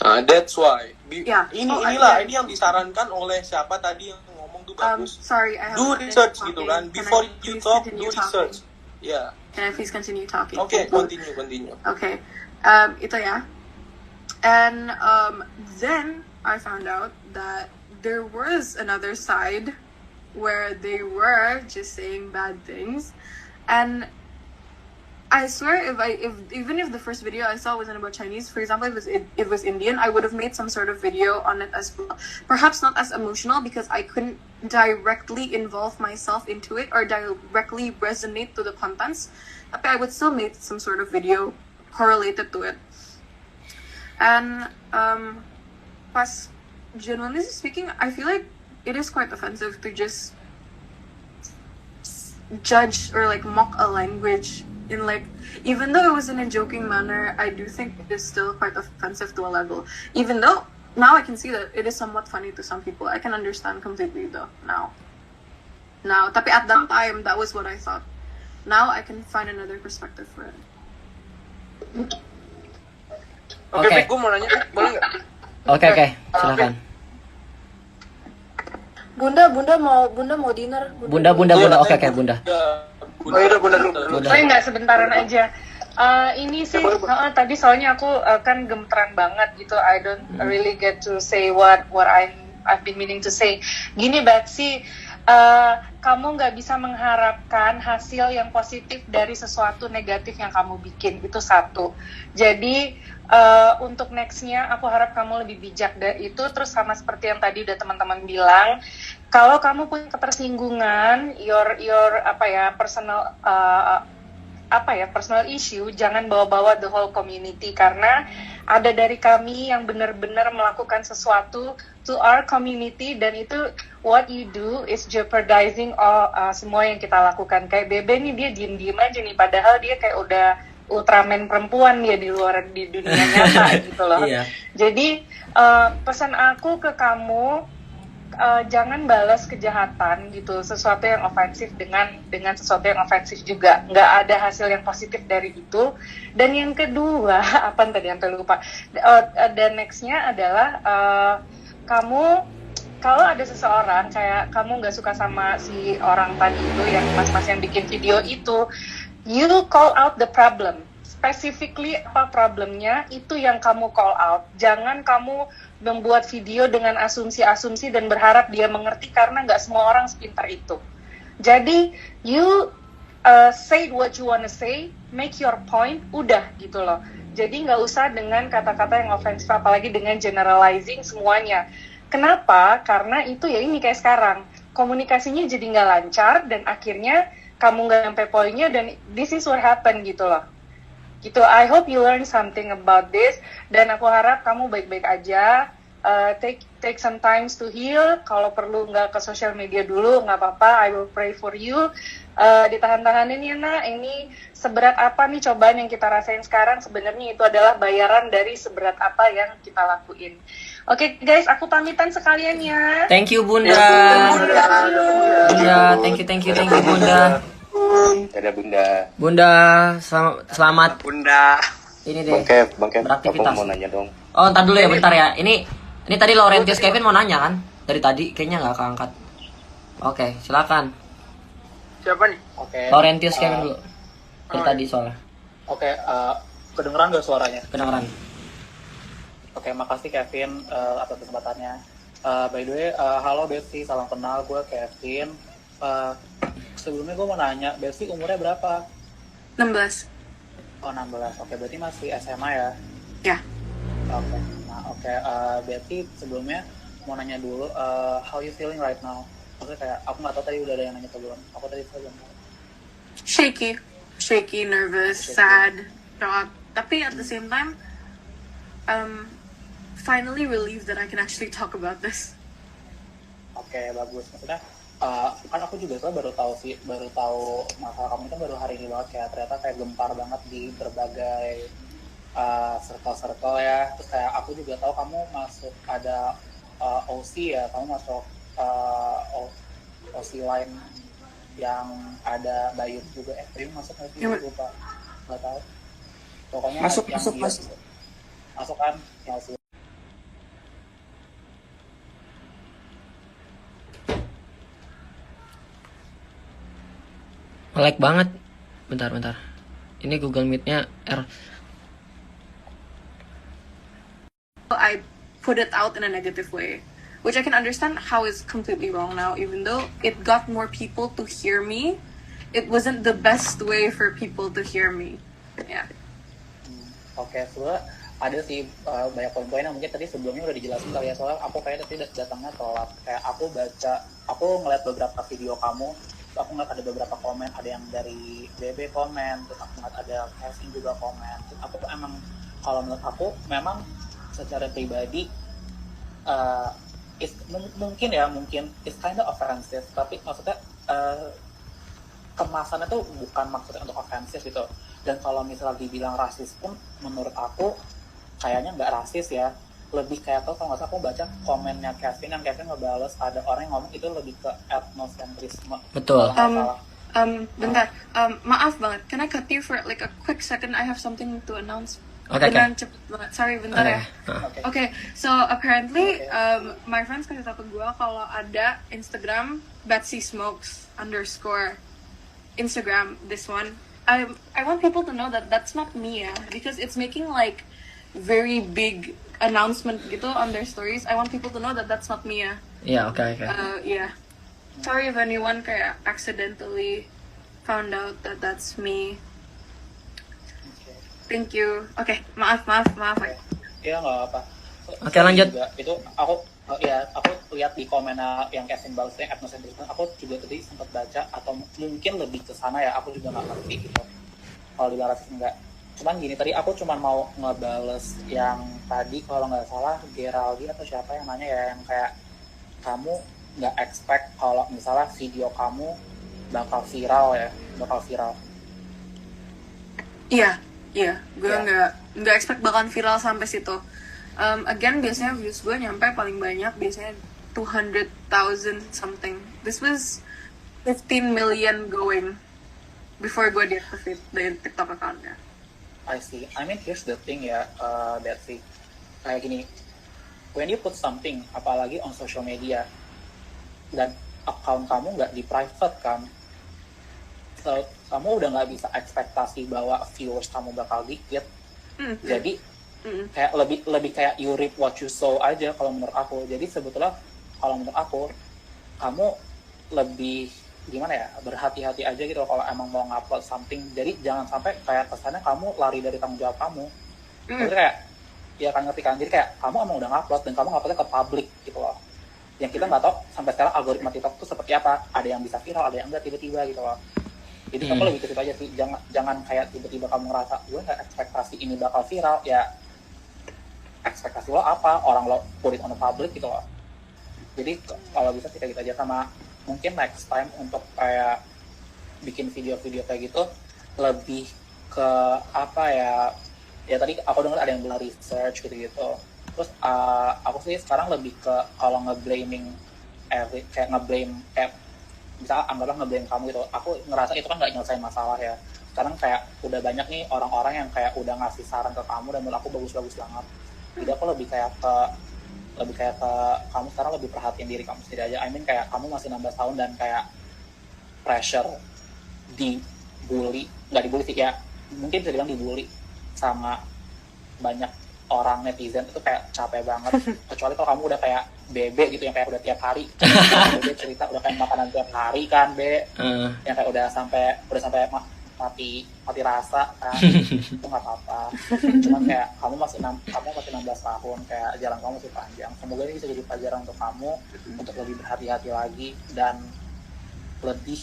That's why. Yeah. Inilah ini yang disarankan oleh siapa tadi yang ngomong tuh bagus. Sorry, I have do research gitu kan. Before you talk, do research. Yeah. Can I please continue talking? Okay, continue. Okay. Itu ya. And then I found out that there was another side where they were just saying bad things, and I swear even if the first video I saw wasn't about Chinese, for example, if it was Indian, I would have made some sort of video on it as well. Perhaps not as emotional because I couldn't directly involve myself into it or directly resonate to the contents, but I would still make some sort of video correlated to it. And pas genuinely speaking, I feel like it is quite offensive to just judge or like mock a language in like, even though it was in a joking manner, I do think it is still quite offensive to a level. Even though now I can see that it is somewhat funny to some people. I can understand completely though now. Tapi at that time that was what I thought. Now I can find another perspective for it. Oke, Oke. gue mau nanya, boleh nggak? Oke, silakan. Bunda mau dinner. Bunda. Oke, Bunda. Oh iya, Bunda. Saya nggak sebentaran aja. Ini sih tadi soalnya aku kan gemeteran banget gitu. I don't really get to say what I've been meaning to say. Gini Betsy, kamu nggak bisa mengharapkan hasil yang positif dari sesuatu negatif yang kamu bikin, itu satu. Jadi untuk nextnya aku harap kamu lebih bijak dari itu. Terus sama seperti yang tadi udah teman-teman bilang, kalau kamu punya ketersinggungan, your personal issue, jangan bawa-bawa the whole community, karena ada dari kami yang benar-benar melakukan sesuatu to our community, dan itu what you do is jeopardizing semua yang kita lakukan. Kayak Bebe nih, dia diem-diem aja nih, padahal dia kayak udah Ultraman perempuan dia di dunia nyata gitu loh. Iya. Jadi pesan aku ke kamu, jangan balas kejahatan gitu, sesuatu yang ofensif dengan sesuatu yang ofensif juga. Nggak ada hasil yang positif dari itu. Dan yang kedua, apa tadi yang lupa. Dan nextnya adalah kamu, kalau ada seseorang kayak kamu nggak suka sama si orang tadi itu, yang mas-mas yang bikin video itu, you call out the problem. Specifically apa problemnya, itu yang kamu call out. Jangan kamu membuat video dengan asumsi-asumsi dan berharap dia mengerti, karena nggak semua orang sepintar itu. Jadi you say what you wanna say, make your point, udah gitu loh. Jadi nggak usah dengan kata-kata yang ofensif, apalagi dengan generalizing semuanya. Kenapa? Karena itu ya ini kayak sekarang, komunikasinya jadi nggak lancar, dan akhirnya kamu nggak sampai poinnya, dan this is what happened gitu loh. Gitu, I hope you learn something about this, dan aku harap kamu baik-baik aja. Take some time to heal. Kalau perlu nggak ke social media dulu, nggak apa-apa. I will pray for you. Ditahan-tahanin ya nak. Ini seberat apa nih cobaan yang kita rasain sekarang? Sebenarnya itu adalah bayaran dari seberat apa yang kita lakuin. Oke guys, aku pamitan sekalian ya. Thank you Bunda. Bunda, thank you Bunda. Dadah Bunda. Bunda, selamat Bunda. ini deh. Bang Kev, Beraktivitas. aku mau nanya dong. Oh, ntar dulu ya, bentar ya. Ini Ini tadi Laurentius Kevin mau nanya kan? Dari tadi kayaknya nggak keangkat. Oke, silakan. Siapa nih? Oke. Laurentius Kevin dulu. Dari tadi soalnya. Oke, kedengeran nggak suaranya? Kedengeran. Oke, makasih Kevin atas kesempatannya. By the way, halo Besti, salam kenal, gue Kevin. Sebelumnya gue mau nanya, Besti umurnya berapa? 16. Oh, 16. Oke, berarti masih SMA ya? Ya. Oke. Nah, oke. Besti sebelumnya mau nanya dulu, how you feeling right now? Maksudnya kayak, aku nggak tahu tadi udah ada yang nanya atau belum. Aku tadi belum tahu. Shaky, nervous, sad, shocked. Tapi at the same time, finally relieved that I can actually talk about this. Oke, bagus. Maksudnya, kan aku juga baru tahu masalah kamu itu baru hari ini banget, kayak ternyata kayak gempar banget di berbagai circle ya. Terus kayak aku juga tahu kamu masuk ada OC ya, kamu masuk OC lain yang ada Bayut juga. Bayut masuk nggak sih? Lupa, nggak tahu. Pokoknya masuk masuk kan yang OC. Lag banget. Bentar. Ini Google Meet-nya error. I put it out in a negative way, which I can understand how is completely wrong now, even though it got more people to hear me. It wasn't the best way for people to hear me. Yeah. Oke, soalnya ada sih banyak poin-poin yang mungkin tadi sebelumnya udah dijelasin kali ya, soalnya aku kayaknya tadi datangnya telat. Kayak aku ngeliat beberapa video kamu, aku ngeliat ada beberapa komen, ada yang dari BB komen, terus aku ngeliat ada Kevin juga komen. Terus aku tuh emang, kalau menurut aku memang secara pribadi mungkin it's kind of offensive, tapi maksudnya kemasannya tuh bukan maksudnya untuk offensive gitu. Dan kalau misalnya dibilang rasis pun menurut aku kayaknya nggak rasis ya, lebih kayak tuh kalau nggak salah aku baca komennya Kevin, yang Kevin ngebales ada orang yang ngomong itu lebih ke etnosentrisme. Betul. Bentar, maaf banget, can I cut you for like a quick second? I have something to announce. Okay. Cepet banget, sorry bentar ya. Okay, so apparently my friends kasih tahu ke gue kalau ada Instagram Betsy Smokes _ Instagram, this one. I want people to know that that's not me ya, because it's making like very big announcement gitu on their stories. I want people to know that that's not me ya. Iya, oke. Yeah. Sorry if anyone kayak accidentally found out that that's me. Thank you. Oke, maaf. Iya, nggak apa. Oke, lanjut. Juga, itu aku lihat di komen yang Kevin balas yang etnosentrisme, aku juga tadi sempat baca atau mungkin lebih ke sana ya, aku juga nggak ngerti gitu. Kalau di rasis enggak. Cuman gini, tadi aku cuma mau ngebales yang tadi kalau nggak salah Geraldi atau siapa yang nanya ya, yang kayak kamu nggak expect kalau misalnya video kamu bakal viral. Iya, gue nggak expect bakal viral sampai situ. Again, biasanya views gue nyampe paling banyak biasanya 200,000 something. This was 15 million going before gue deactivate the TikTok account-nya. I see. I mean, here's the thing ya, Betsy. Kayak gini, when you put something, apalagi on social media, dan account kamu nggak di private kan, so, kamu udah nggak bisa ekspektasi bahwa viewers kamu bakal dikit. Jadi kayak lebih kayak you reap what you sow aja kalau menurut aku. Jadi sebetulnya kalau menurut aku kamu lebih gimana ya, berhati-hati aja gitu kalau emang mau ngupload something. Jadi jangan sampai kayak kesannya kamu lari dari tanggung jawab kamu. Jadi kayak ya kan, ngerti kan, jadi kayak kamu emang udah ngupload dan kamu nguploadnya ke publik gitu loh. Yang kita nggak tahu sampai sekarang algoritma TikTok tuh seperti apa, ada yang bisa viral, ada yang enggak tiba-tiba gitu loh. Jadi kamu lebih ke aja sih, jangan kayak tiba-tiba kamu ngerasa gue nggak ekspektasi ini bakal viral, ya ekspektasi lo apa, orang lo put it on the public gitu loh. Jadi kalau bisa kita aja, sama mungkin next time untuk kayak bikin video-video kayak gitu lebih ke apa ya tadi aku dengar ada yang bilang research gitu. Terus aku sih sekarang lebih ke kalau nge-blaming kayak misalnya anggaplah nge-blame kamu gitu, aku ngerasa itu kan nggak nyelesain masalah ya. Sekarang kayak udah banyak nih orang-orang yang kayak udah ngasih saran ke kamu dan menurut aku bagus-bagus banget. Jadi aku lebih kayak ke lebih kayak ke kamu sekarang lebih perhatiin diri kamu sendiri aja. I mean kayak kamu masih 16 tahun dan kayak pressure dibully, nggak dibully sih ya, mungkin bisa bilang dibully sama banyak orang netizen itu kayak capek banget. Kecuali kalau kamu udah kayak Bebe gitu yang kayak udah tiap hari Bebe cerita udah kayak makanan tiap hari kan yang kayak udah sampai mati rasa kan itu nggak apa-apa. Cuman kayak kamu masih 16 tahun, kayak jalan kamu masih panjang. Semoga ini bisa jadi pelajaran untuk kamu untuk lebih berhati-hati lagi dan lebih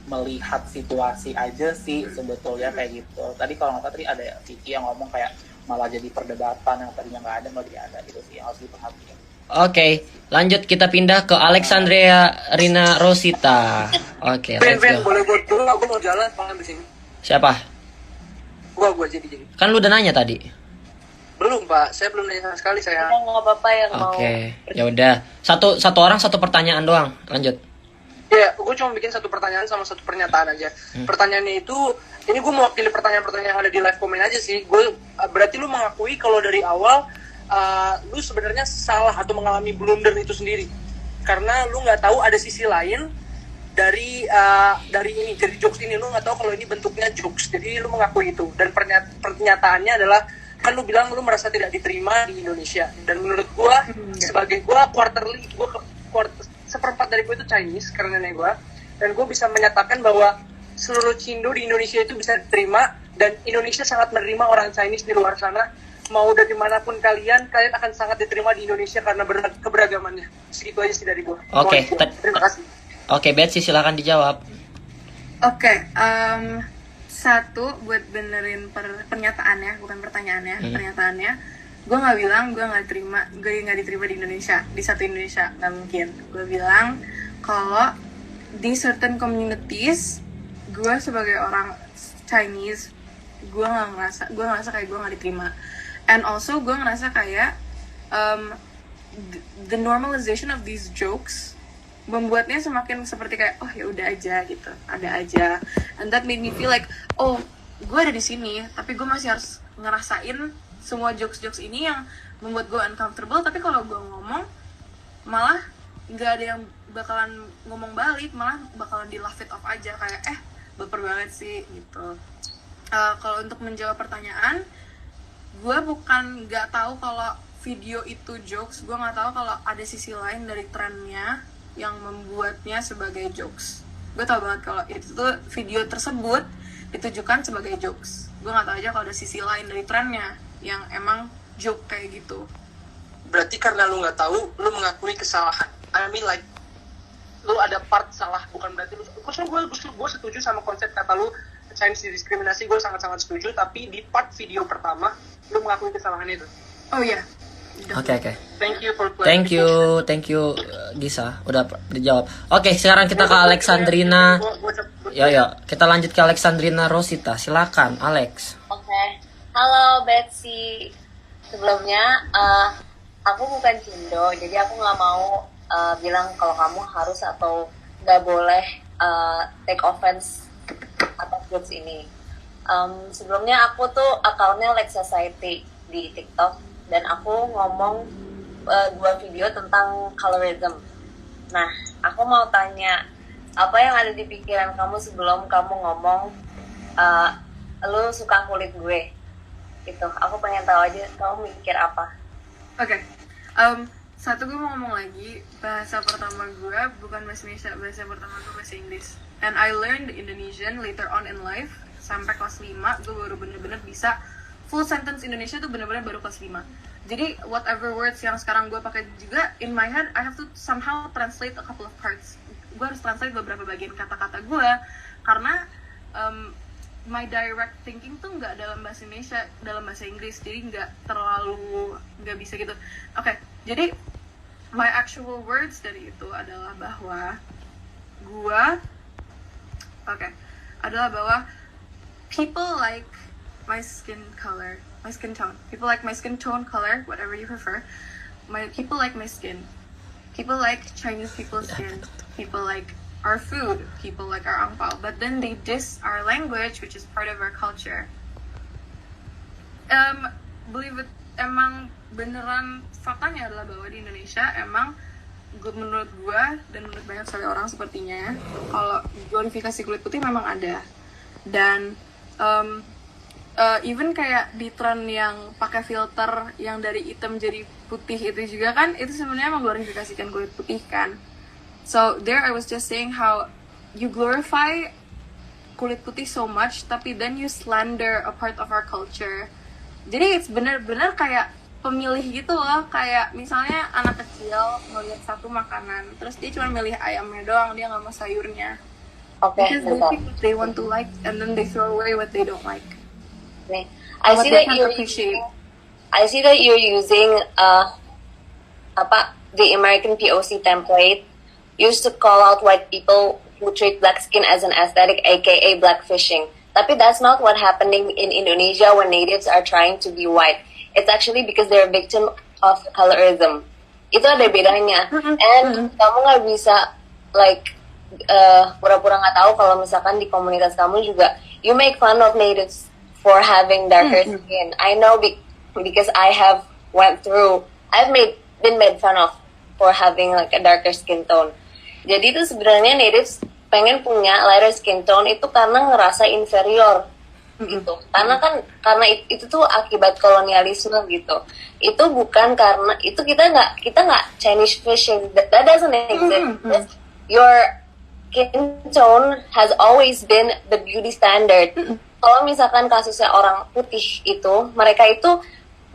melihat situasi aja sih sebetulnya kayak gitu. Tadi kalau nggak salah tadi ada Vicky yang ngomong kayak malah jadi perdebatan yang tadinya nggak ada malah jadi ada gitu sih, yang harus diperhatikan. Oke, lanjut kita pindah ke Alexandria Rina Rosita. Oke, let's Ben, go. boleh buat dulu, aku mau jalan malam di sini. Siapa? Gua jadi. Kan lu udah nanya tadi. Belum, Pak. Saya belum nanya sama sekali, saya. Udah nggak apa-apa yang mau. Oke, ya udah. Satu orang satu pertanyaan doang. Lanjut. Ya, gue cuma bikin satu pertanyaan sama satu pernyataan aja. Pertanyaannya itu, ini gue mewakili pertanyaan-pertanyaan yang ada di live comment aja sih. Berarti lu mengakui kalau dari awal lu sebenarnya salah atau mengalami blunder itu sendiri, karena lu nggak tahu ada sisi lain dari ini, dari jokes ini. Lu nggak tahu kalau ini bentuknya jokes, jadi lu mengakui itu. Dan pernyataannya adalah, kan lu bilang lu merasa tidak diterima di Indonesia. Dan menurut gue, sebagai gue seperempat dari gue itu Chinese karena nenek gue, dan gue bisa menyatakan bahwa seluruh Cindo di Indonesia itu bisa diterima, dan Indonesia sangat menerima orang Chinese di luar sana. Mau dari manapun kalian akan sangat diterima di Indonesia karena keberagamannya. Segitu aja sih dari gue. Oke, terima kasih. Oke, Betsy silakan dijawab. Oke, satu buat benerin pernyataannya, bukan pertanyaannya, pernyataannya. Gue nggak bilang gue nggak diterima di Indonesia, di satu Indonesia, nggak mungkin. Gue bilang kalau di certain communities, gue sebagai orang Chinese, gue ngerasa kayak gue nggak diterima. And also gue ngerasa kayak the normalization of these jokes membuatnya semakin seperti kayak oh ya udah aja gitu, ada aja. And that made me feel like oh gue ada di sini, tapi gue masih harus ngerasain semua jokes ini yang membuat gue uncomfortable. Tapi kalau gue ngomong malah nggak ada yang bakalan ngomong balik, malah bakalan di laugh it off aja kayak baper banget sih gitu. Kalau untuk menjawab pertanyaan, gue bukan nggak tahu kalau video itu jokes, gue nggak tahu kalau ada sisi lain dari trennya yang membuatnya sebagai jokes. Gue tahu banget kalau itu tuh video tersebut ditujukan sebagai jokes. Gue nggak tahu aja kalau ada sisi lain dari trennya yang emang joke kayak gitu. Berarti karena lu nggak tahu, lu mengakui kesalahan. I mean like lu ada part salah, bukan berarti lu. Gue setuju sama konsep kata lu Chinese diskriminasi, gue sangat-sangat setuju. Tapi di part video pertama, lu mengakui kesalahan itu. Oh iya. Oke. Thank you for Thank you Gisa, udah dijawab. Oke, sekarang kita ke Alexandrina. Ya, kita lanjut ke Alexandrina Rosita. Silakan, Alex. Oke. Halo Betsy. Sebelumnya aku bukan Cindo, jadi aku nggak mau bilang kalau kamu harus atau nggak boleh take offense atas jokes ini. Sebelumnya aku tuh akunnya Lex Society di TikTok, dan aku ngomong 2 video tentang colorism. Nah, aku mau tanya, apa yang ada di pikiran kamu sebelum kamu ngomong lu suka kulit gue? Itu, aku pengen tahu aja kamu mikir apa. Oke. Satu, gue mau ngomong lagi, bahasa pertama gue bukan bahasa Indonesia, bahasa pertama gue bahasa Inggris. And I learned Indonesian later on in life. Sampai kelas 5 gue baru bener-bener bisa full sentence Indonesia tuh bener-bener baru kelas 5. Jadi whatever words yang sekarang gue pakai juga, in my head I have to somehow translate a couple of parts. Gue harus translate beberapa bagian kata-kata gue, karena my direct thinking tuh nggak dalam bahasa Indonesia, dalam bahasa Inggris, jadi nggak bisa gitu. Oke, jadi my actual words dari itu adalah bahwa people like my skin color, my skin tone. People like my skin tone color, whatever you prefer. People like my skin. People like Chinese people's skin. People like our food. People like our angpao. But then they diss our language, which is part of our culture. Believe it emang beneran faktanya adalah bahwa di Indonesia emang menurut gue dan menurut banyak sekali orang sepertinya kalau glorifikasi kulit putih memang ada. Dan even kayak di tren yang pakai filter yang dari hitam jadi putih itu juga kan itu sebenarnya mengglorifikasikan kulit putih kan. So there I was just saying how you glorify kulit putih so much tapi then you slander a part of our culture. Jadi it's bener-bener kayak pemilih gitu loh, kayak misalnya anak kecil ngeliat satu makanan terus dia cuma milih ayamnya doang, dia nggak mau sayurnya. Because they think what they want to like and then they throw away what they don't like. Okay. I see that you're using the American POC template used to call out white people who treat black skin as an aesthetic, aka blackfishing. Tapi that's not what happening in Indonesia when natives are trying to be white. It's actually because they're a victim of colorism. Itu ada bedanya. And kamu nggak bisa like pura-pura nggak tahu kalau misalkan di komunitas kamu juga you make fun of natives for having darker skin. I know because I have been made fun of for having like a darker skin tone. Jadi itu sebenarnya natives pengen punya lighter skin tone itu karena ngerasa inferior gitu. Karena itu tuh akibat kolonialisme gitu. Itu bukan karena itu kita nggak Chinese fishing. That doesn't exist. Your skin tone has always been the beauty standard. Kalau misalkan kasusnya orang putih itu, mereka itu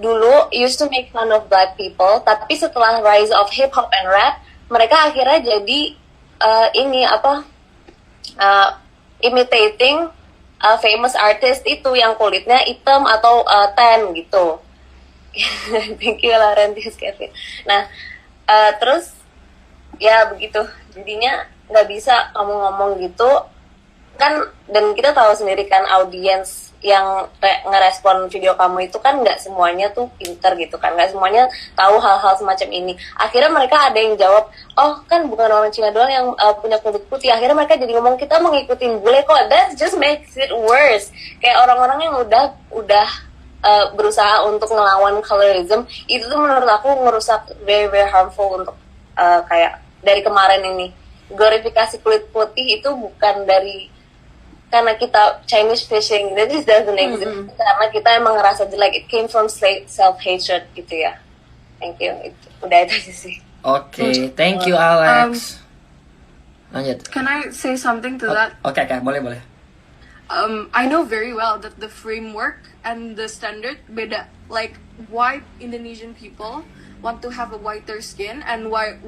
dulu used to make fun of black people, tapi setelah rise of hip hop and rap, mereka akhirnya jadi imitating famous artist itu yang kulitnya hitam atau tan gitu. Thank you Laurentius Kevin. Nah, terus ya begitu. Jadinya nggak bisa kamu ngomong gitu kan, dan kita tahu sendiri kan audiens yang ngerespon video kamu itu kan nggak semuanya tuh pinter gitu kan, nggak semuanya tahu hal-hal semacam ini. Akhirnya mereka ada yang jawab, oh kan bukan orang Cina doang yang punya kulit putih. Akhirnya mereka jadi ngomong kita mau ngikutin bule kok. That just makes it worse. Kayak orang-orang yang udah berusaha untuk ngelawan colorism itu tuh menurut aku ngerusak very very harmful untuk kayak dari kemarin ini. Glorifikasi kulit putih itu bukan karena kita Chinese fishing, that just doesn't exist. Karena kita emang ngerasa jelek, it came from self-hatred gitu ya. Thank you. Udah itu aja sih. Oke, thank you Alex. Lanjut. Can I say something to that? Oke, boleh. I know very well that the framework and the standard beda. Like white Indonesian people want to have a whiter skin, and white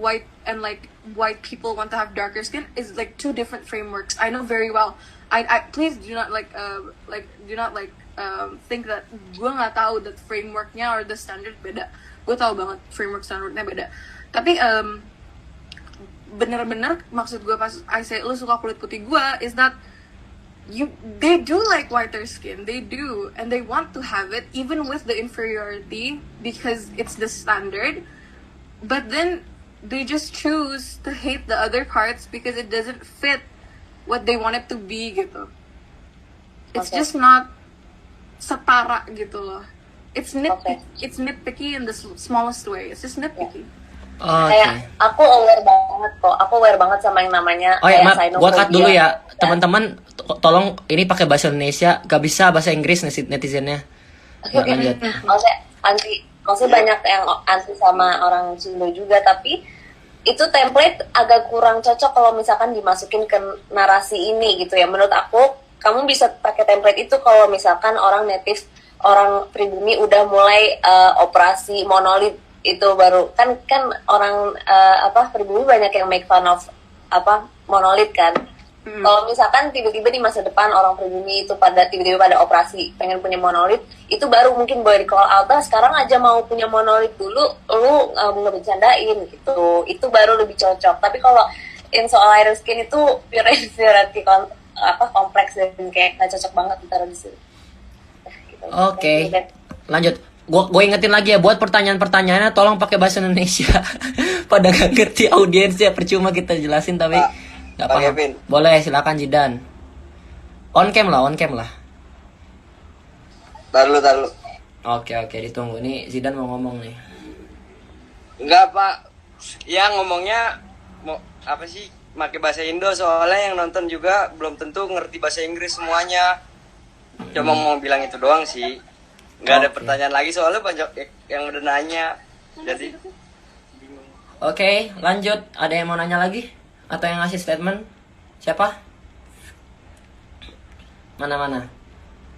people want to have darker skin is like two different frameworks. I know very well. I please do not think that gue nggak tahu that frameworknya or the standard beda. Gue tahu banget framework standardnya beda. Tapi bener-bener maksud gue pas I say lu suka kulit putih gue is that they do like whiter skin, they do, and they want to have it even with the inferiority because it's the standard. But then they just choose to hate the other parts because it doesn't fit what they want it to be gitu. It's just not setara gitu loh. It's nitpicky in the smallest way. It's just nitpicky. Kayak aku aware banget sama yang namanya gua cut dulu ya. Teman-teman tolong ini pakai bahasa Indonesia, gak bisa bahasa Inggris netizennya. Maksudnya banyak yang anti sama orang Cindo juga, tapi itu template agak kurang cocok kalau misalkan dimasukin ke narasi ini gitu ya. Menurut aku, kamu bisa pakai template itu kalau misalkan orang native, orang pribumi udah mulai operasi monolit itu baru kan orang pribumi banyak yang make fun of monolit kan. Kalau misalkan tiba-tiba di masa depan orang pribumi itu tiba-tiba pada operasi pengen punya monolit, itu baru mungkin boleh di call out. Sekarang aja mau punya monolit dulu, lu ngebercandain gitu, itu baru lebih cocok. Tapi kalau in soal lighter skin itu inferiority kompleks dan kayak nggak cocok banget ditaruh di sini. Gitu. Oke. Lanjut. Gue ingetin lagi ya, buat pertanyaan-pertanyaannya tolong pakai bahasa Indonesia. Pada gak ngerti audiensnya, percuma kita jelasin tapi nggak paham. Kevin. Boleh, silakan Jidan. On cam lah. Taruh. Oke, ditunggu. Nih Zidan mau ngomong nih. Enggak Pak, ya ngomongnya mau apa sih? Pakai bahasa Indo soalnya yang nonton juga belum tentu ngerti bahasa Inggris semuanya. Cuma mau bilang itu doang sih. Nggak ada pertanyaan lagi soalnya banyak yang udah nanya. Jadi bingung. Oke, lanjut. Ada yang mau nanya lagi? Atau yang ngasih statement? Siapa? Mana?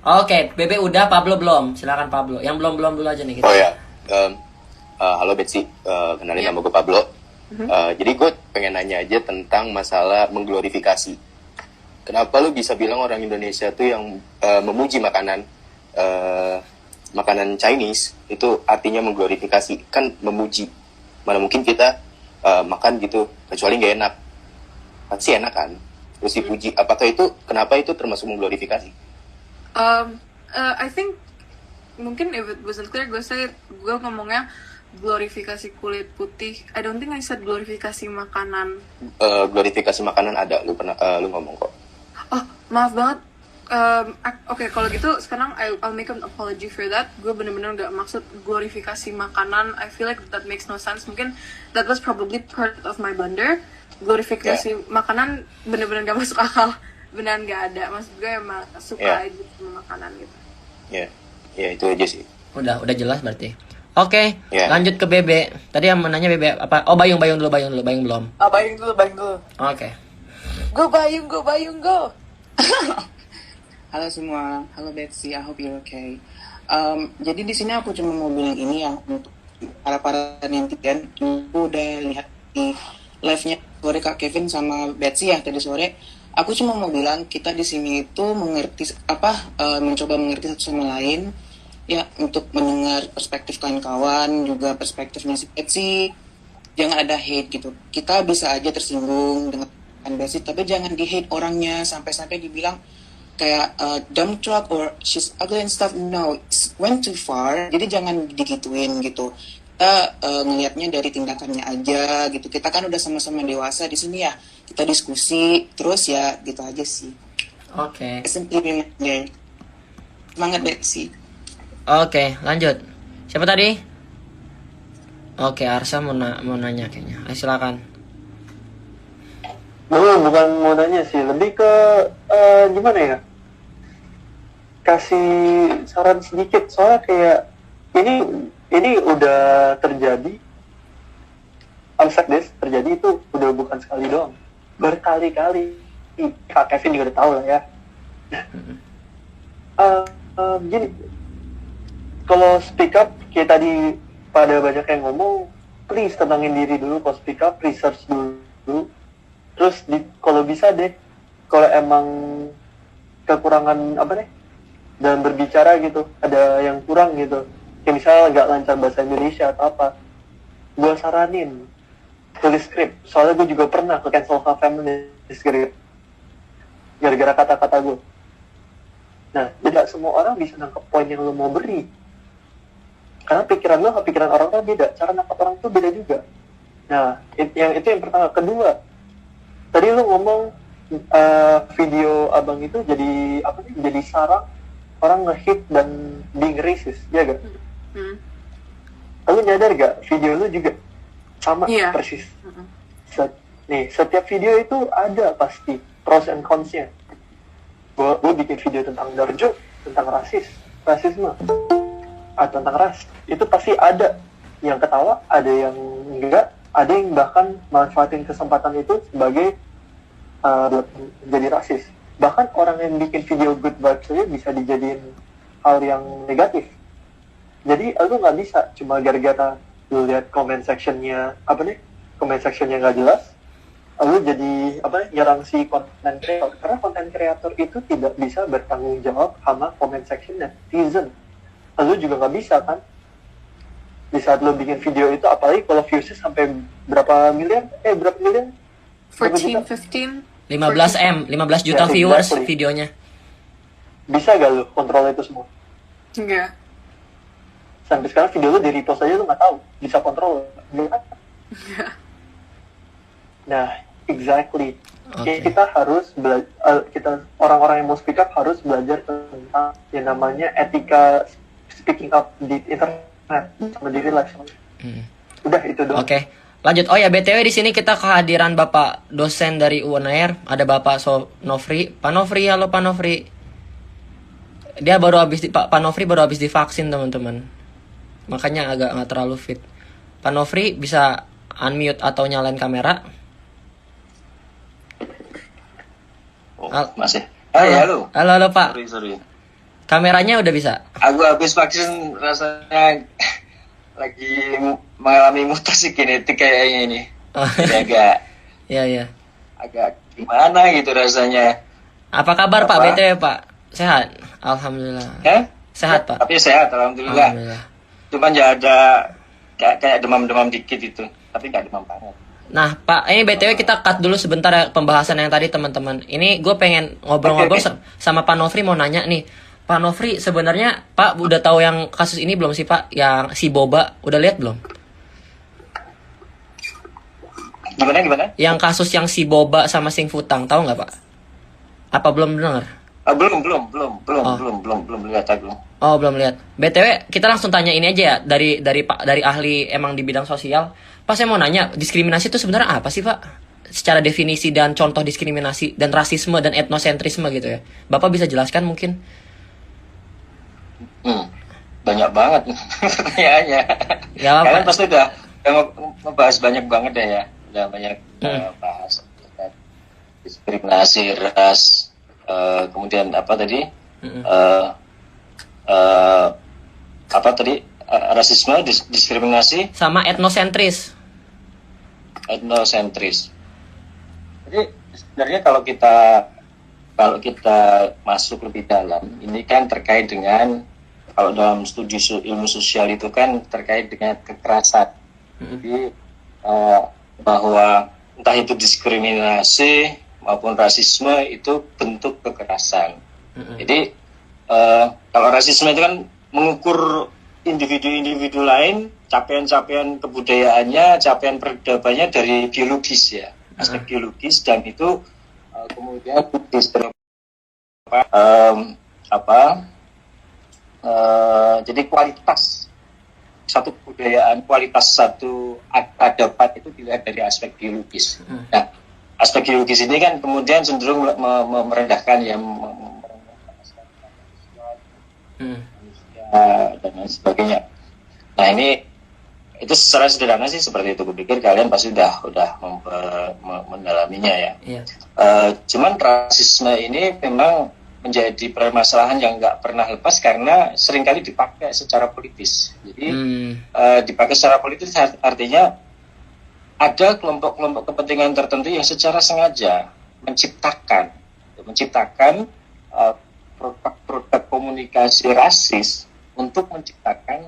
Oke, Bebe udah, Pablo belum. Silakan Pablo. Yang belum dulu aja nih kita. Oh ya, halo Betsy, kenalin nama gue Pablo. Jadi gue pengen nanya aja tentang masalah mengglorifikasi. Kenapa lu bisa bilang orang Indonesia tuh yang memuji makanan Chinese itu artinya mengglorifikasi? Kan memuji. Mana mungkin kita makan gitu kecuali nggak enak. Pasti enak kan? Terus dipuji. Apakah itu kenapa itu termasuk mengglorifikasi? I think mungkin if it wasn't clear, gue ngomongnya glorifikasi kulit putih. I don't think I said glorifikasi makanan. Glorifikasi makanan ada, lu ngomong kok. Oh, maaf banget. Oke, kalau gitu sekarang I'll make an apology for that. Gue bener-bener gak maksud glorifikasi makanan. I feel like that makes no sense. Mungkin that was probably part of my blunder. Glorifikasi makanan bener-bener gak masuk akal. Beneran gak ada. Maksud gue emang suka aja sama makanan gitu. Ya itu aja sih. Udah jelas berarti. Oke, lanjut ke Bebe. Tadi yang menanya Bebe apa? Oh, Bayung dulu, Bayung belum. Bayung dulu. Oke. Go Bayung. Halo semua, halo Betsy, I hope you're okay. Jadi di sini aku cuma mau bilang ini ya untuk para netizen. Aku udah lihat di live-nya sore Kak Kevin sama Betsy ya tadi sore. Aku cuma mau bilang kita di sini itu mencoba mengerti satu sama lain. Ya, untuk mendengar perspektif kawan-kawan, juga perspektifnya si Betsy. Jangan ada hate gitu. Kita bisa aja tersinggung dengan Betsy, tapi jangan di-hate orangnya sampai-sampai dibilang kayak dumb truck or she's ugly and stuff. No, it went too far. Jadi jangan digituin gitu. Kita ngelihatnya dari tindakannya aja gitu. Kita kan udah sama-sama dewasa di sini ya. Kita diskusi, terus ya gitu aja sih. Oke. Simply reminder. Semangat Betsy. Oke, lanjut. Siapa tadi? Oke, Arsa mau nanya kayaknya. Silakan. Bukan mau nanya sih, lebih ke gimana ya? Kasih saran sedikit, soalnya kayak ini udah terjadi. Terjadi itu udah bukan sekali doang, berkali-kali. Kak Kevin juga udah tahu lah ya. Gini. Kalau speak up, kayak tadi pada banyak yang ngomong, please tenangin diri dulu. Kalau speak up, research dulu. Terus kalau bisa deh, kalau emang kekurangan dalam berbicara gitu, ada yang kurang gitu, kayak misalnya nggak lancar bahasa Indonesia atau apa, gue saranin tulis skrip. Soalnya gue juga pernah ke cancel family skrip gara-gara kata-kata gue. Nah, tidak semua orang bisa nangkep poin yang lo mau beri. Karena pikiran lo sama pikiran orang kan beda. Cara nangkep orang tuh beda juga. Nah, itu yang pertama. Kedua, tadi lo ngomong video abang itu jadi sarang orang nge-hit dan being racist, ya gak? Lo nyadar gak video lo juga sama persis? Setiap video itu ada pasti pros and cons-nya. Gue bikin video tentang darjo, tentang rasisme, atau tentang ras, itu pasti ada yang ketawa, ada yang enggak, ada yang bahkan manfaatin kesempatan itu sebagai buat jadi rasis. Bahkan orang yang bikin video good vibes saja bisa dijadiin hal yang negatif. Jadi lu nggak bisa cuma gara-gara lu lihat comment sectionnya nggak jelas, lu jadi nyerang si content creator. Karena content creator itu tidak bisa bertanggung jawab sama comment section netizen. Lu juga nggak bisa kan, di saat lu bikin video itu, apalagi kalau viewsnya sampai berapa miliar 15 juta viewers videonya. Bisa gak lu kontrol itu semua? Enggak. Sampai sekarang video lu di repost aja lu nggak tahu bisa kontrol enggak? Nah, exactly. Kita harus kita orang-orang yang mau speak up harus belajar tentang yang namanya etika speaking up di internet sama di real life. Udah itu doang. Oke. Lanjut. Oh ya, BTW di sini kita kehadiran Bapak dosen dari UNAIR, ada Bapak Nofri. Pak Nofri, halo Pak Nofri. Dia baru habis Pak Nofri baru habis divaksin, teman-teman. Makanya agak nggak terlalu fit. Pak Nofri bisa unmute atau nyalain kamera. Masih. Halo. Halo Pak. Sorry. Kameranya udah bisa? Aku habis vaksin rasanya lagi mengalami mutasi genetik kayaknya ini. Agak. Iya. Agak gimana gitu rasanya. Apa kabar Pak BTW Pak? Sehat? Alhamdulillah. Sehat Pak? Tapi sehat alhamdulillah. Cuman ya ada kayak demam-demam dikit itu. Tapi nggak demam banget. Nah Pak, ini BTW kita cut dulu sebentar ya pembahasan yang tadi teman-teman. Ini gue pengen ngobrol-ngobrol sama Pak Nofri, mau nanya nih. Pak Nofri, sebenarnya Pak udah tahu yang kasus ini belum sih Pak? Yang si Boba, udah lihat belum? Gimana? Yang kasus yang si Boba sama Sing Futang, tahu nggak Pak? Apa belum dengar? Belum lihat aku. Oh, belum lihat. BTW, kita langsung tanya ini aja ya dari ahli emang di bidang sosial. Pak, saya mau nanya, diskriminasi itu sebenarnya apa sih Pak? Secara definisi dan contoh diskriminasi dan rasisme dan etnosentrisme gitu ya. Bapak bisa jelaskan mungkin? Banyak banget pertanyaannya. Ya, kalian pasti udah ngebahas banyak banget deh ya. Udah banyak bahas diskriminasi ras, kemudian apa tadi? Rasisme, diskriminasi sama etnosentris. Jadi sebenarnya kalau kita masuk lebih dalam, ini kan terkait dengan, kalau dalam studi ilmu sosial itu kan terkait dengan kekerasan. Jadi bahwa entah itu diskriminasi maupun rasisme itu bentuk kekerasan. Jadi kalau rasisme itu kan mengukur individu-individu lain, capaian-capaian kebudayaannya, capaian peradabannya dari biologis ya, aspek biologis, dan itu kemudian jadi kualitas satu kebudayaan, kualitas satu peradaban itu dilihat dari aspek biologis. Nah, aspek biologis ini kan kemudian cenderung merendahkan ya, dan lain sebagainya. Nah ini itu secara sederhana sih seperti itu. Kupikir kalian pasti udah mendalaminya ya. Cuman rasisme ini memang menjadi permasalahan yang nggak pernah lepas karena seringkali dipakai secara politis. Jadi dipakai secara politis artinya ada kelompok-kelompok kepentingan tertentu yang secara sengaja menciptakan produk komunikasi rasis untuk menciptakan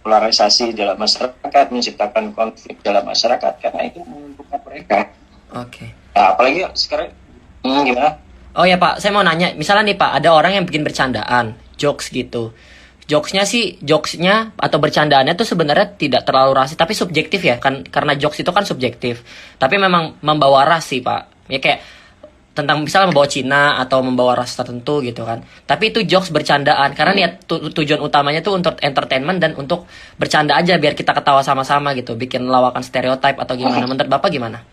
polarisasi dalam masyarakat, menciptakan konflik dalam masyarakat, karena itu menguntungkan mereka. Oke. Nah, apalagi sekarang gimana? Oh ya Pak, saya mau nanya, misalnya nih Pak, ada orang yang bikin bercandaan, jokes gitu. Jokesnya atau bercandaannya tuh sebenarnya tidak terlalu rasis, tapi subjektif ya, kan karena jokes itu kan subjektif. Tapi memang membawa ras sih Pak. Ya kayak tentang misalnya membawa Cina atau membawa ras tertentu gitu kan. Tapi itu jokes bercandaan karena niat tujuan utamanya tuh untuk entertainment dan untuk bercanda aja biar kita ketawa sama-sama gitu, bikin lawakan stereotip atau gimana. Menurut Bapak gimana?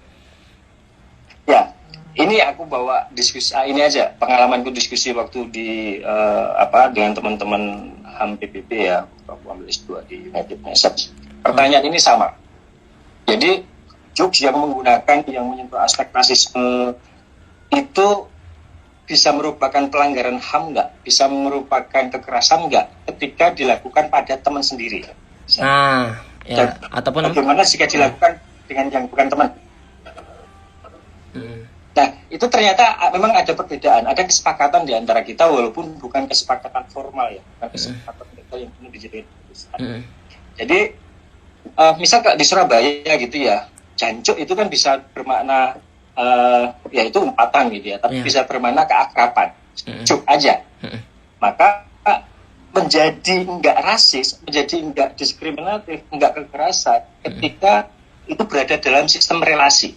Ya, ini aku bawa diskusi ini aja, pengalamanku diskusi waktu di dengan teman-teman HAM PBB ya, aku ambil S2 di United Nations. Pertanyaan ini sama. Jadi jokes yang menyentuh aspek rasisme itu bisa merupakan pelanggaran HAM nggak? Bisa merupakan kekerasan nggak ketika dilakukan pada teman sendiri? Nah, ya. Ataupun bagaimana jika dilakukan dengan yang bukan teman? Nah, itu ternyata memang ada perbedaan, ada kesepakatan di antara kita walaupun bukan kesepakatan formal ya, bukan kesepakatan kita yang perlu dijadikan keputusan. Jadi, misal di Surabaya gitu ya, jancuk itu kan bisa bermakna ya itu umpatan gitu ya, tapi bisa bermakna keakraban, cuk aja. Maka menjadi enggak rasis, menjadi enggak diskriminatif, enggak kekerasan ketika itu berada dalam sistem relasi.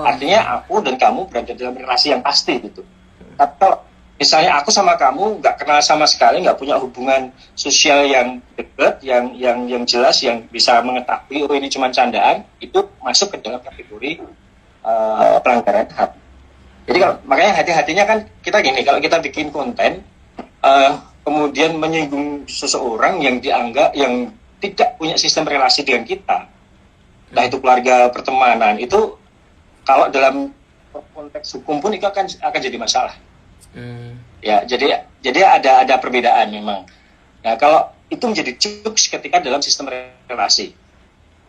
Artinya aku dan kamu berada dalam relasi yang pasti gitu. Tapi kalau misalnya aku sama kamu nggak kenal sama sekali, nggak punya hubungan sosial yang dekat, yang jelas, yang bisa mengetahui oh ini cuma candaan, itu masuk ke dalam kategori pelanggaran HAM. Jadi makanya hati-hatinya kan kita gini, kalau kita bikin konten kemudian menyinggung seseorang yang dianggap yang tidak punya sistem relasi dengan kita, entah itu keluarga, pertemanan, itu kalau dalam konteks hukum pun itu akan jadi masalah. Ya, jadi ada perbedaan memang. Nah, kalau itu menjadi jokes ketika dalam sistem relasi.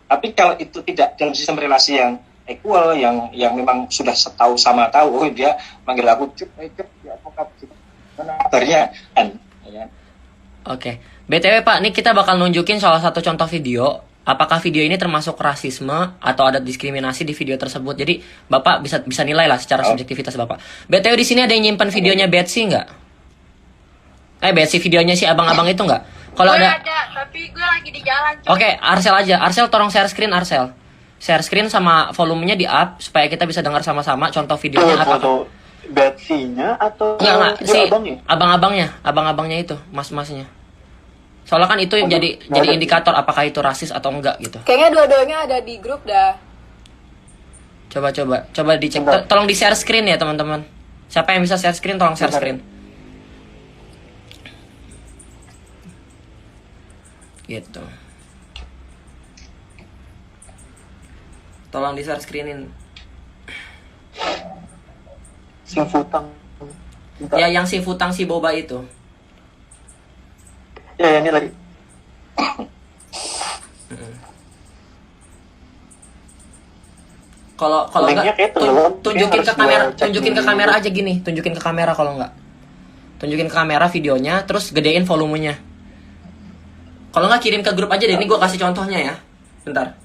Tapi kalau itu tidak dalam sistem relasi yang equal, yang memang sudah tahu sama tahu, oh dia manggil aku cuk, ya apa kabarnya kan. Ya. Oke. BTW Pak, ini kita bakal nunjukin salah satu contoh video. Apakah video ini termasuk rasisme atau ada diskriminasi di video tersebut? Jadi Bapak bisa nilai lah secara subjektivitas Bapak. BTW di sini ada yang nyimpan videonya Betsy nggak? Betsy videonya si abang-abang itu nggak? Kalau ada, tapi gue lagi di jalan. Oke, Arsel aja. Arsel tolong share screen Arsel. Share screen sama volumenya di up supaya kita bisa dengar sama-sama contoh videonya apa. Foto Betsy-nya atau Enggak, video si abangnya? abang-abangnya itu, mas-masnya. Soalnya kan itu jadi indikator apakah itu rasis atau enggak gitu. Kayaknya dua-duanya ada di grup dah. Coba dicek. Tolong di share screen ya teman-teman. Siapa yang bisa share screen tolong share screen. Gitu. Tolong di share screenin. Simfutang. Ya yang si Futang si Boba itu. Ya ini lagi. Kalau enggak tunjukin ke kamera aja gini, tunjukin ke kamera kalau enggak. Tunjukin ke kamera videonya terus gedein volumenya. Kalau enggak kirim ke grup aja deh, ini gue kasih contohnya ya. Bentar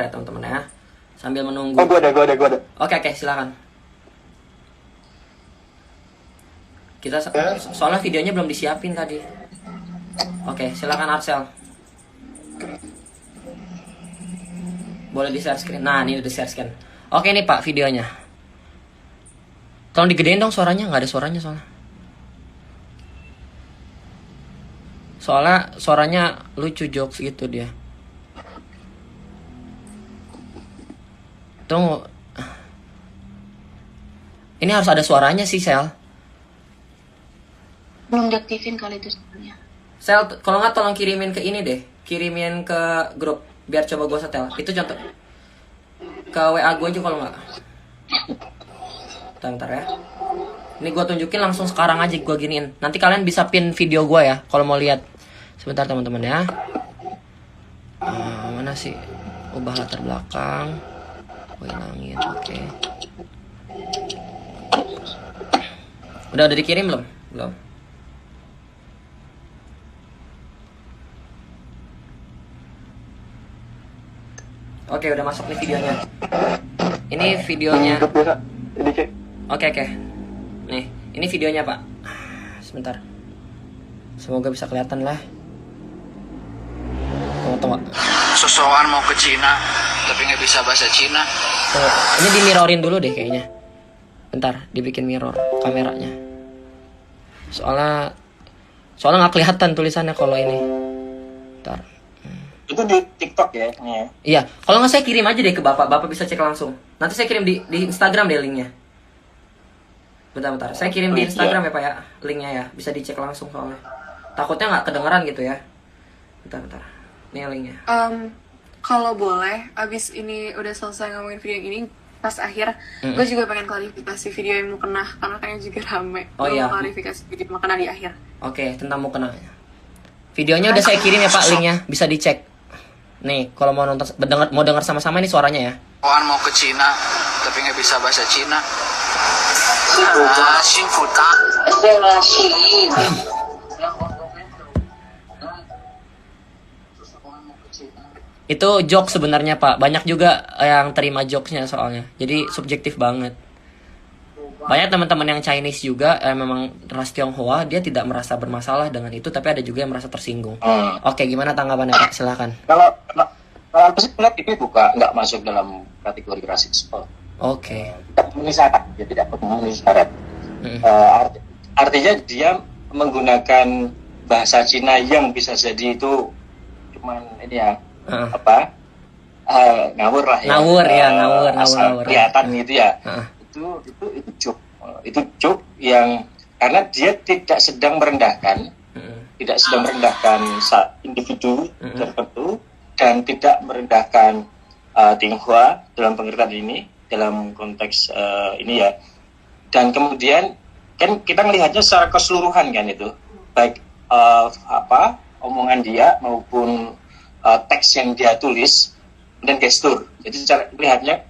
ya teman-teman ya. Sambil menunggu. Oh, gue ada. Oke, silakan. Kita soalnya videonya belum disiapin tadi. Oke, silakan Arsel. Boleh di share screen. Nah, ini udah di share screen. Oke nih Pak videonya. Tolong digedein dong suaranya, nggak ada suaranya soalnya. Soalnya suaranya lucu jokes gitu dia. Tunggu. Ini harus ada suaranya sih, Sel. Belum diaktifin kali itu sebenarnya. Sel, kalau nggak tolong kirimin ke ini deh. Kirimin ke grup. Biar coba gue setel. Itu contoh. Ke WA gue aja kalau nggak. Bentar ya. Ini gue tunjukin langsung sekarang aja gue giniin. Nanti kalian bisa pin video gue ya. Kalau mau lihat. Sebentar teman-teman ya. Mana sih? Ubah latar belakang. Gue hilangin. Oke. Udah dikirim belum? Belum. Oke, udah masuk nih videonya. Ini videonya. Oke. Nih, ini videonya Pak. Sebentar. Semoga bisa kelihatan lah. Tunggu. Sosokan mau ke Cina, tapi nggak bisa bahasa Cina. Ini di mirrorin dulu deh kayaknya. Bentar, dibikin mirror kameranya. Soalnya nggak kelihatan tulisannya kalau ini. Bentar. Itu di TikTok ya? Iya, kalau nggak saya kirim aja deh ke Bapak bisa cek langsung. Nanti saya kirim di Instagram deh linknya. Bentar, saya kirim di Instagram ya Pak ya, linknya ya, bisa dicek langsung soalnya. Takutnya nggak kedengeran gitu ya. Bentar, ini linknya. Kalau boleh, abis ini udah selesai ngomongin video yang ini, pas akhir, gue juga pengen klarifikasi video yang mau kena, karena kayaknya juga rame. Oh iya. Klarifikasi video mau kena di akhir. Oke, tentang mau kena. Videonya udah saya kirim ya Pak, linknya bisa dicek. Nih, kalau mau nonton, mau dengar sama-sama ini suaranya ya. Sosokan mau ke Cina, tapi nggak bisa bahasa Cina. Simfutang. Itu joke sebenarnya Pak. Banyak juga yang terima jokesnya soalnya. Jadi subjektif banget. Banyak teman-teman yang Chinese juga memang ras Tionghoa, dia tidak merasa bermasalah dengan itu, tapi ada juga yang merasa tersinggung. Oke, gimana tanggapannya Pak? Silakan. Kalau aku sih lihat itu nggak masuk dalam kategori rasisme. Oke. Tidak memenuhi syarat, ya tidak memenuhi syarat. Artinya dia menggunakan bahasa Cina yang bisa jadi itu cuman ini ya ngawur lah ya. Ngawur. Kelihatan gitu ya. Itu joke yang karena dia tidak sedang merendahkan, individu tertentu dan tidak merendahkan Tionghoa dalam pengertian ini, dalam konteks ini ya. Dan kemudian kan kita melihatnya secara keseluruhan kan itu, baik omongan dia maupun teks yang dia tulis dan gestur. Jadi cara melihatnya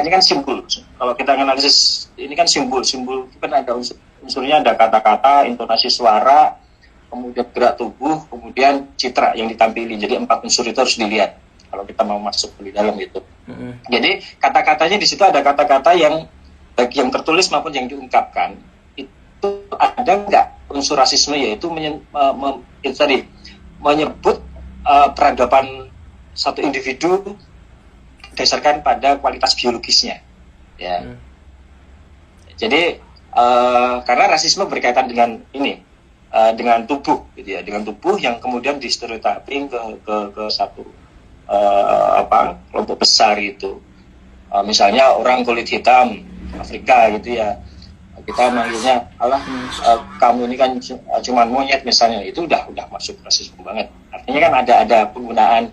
kan simbol. Kalau kita analisis ini kan simbol kan ada unsurnya, ada kata-kata, intonasi suara, kemudian gerak tubuh, kemudian citra yang ditampilkan. Jadi 4 unsur itu harus dilihat kalau kita mau masuk di dalam itu. Jadi kata-katanya di situ ada kata-kata yang baik yang tertulis maupun yang diungkapkan itu ada nggak unsur rasisme, yaitu menyebut peradaban satu individu berdasarkan pada kualitas biologisnya, ya. Jadi karena rasisme berkaitan dengan ini, dengan tubuh, gitu ya, dengan tubuh yang kemudian distereotiping ke satu kelompok besar itu. Misalnya orang kulit hitam Afrika gitu ya, kita manggilnya kamu ini kan cuma monyet misalnya, itu udah masuk rasisme banget. Artinya kan ada penggunaan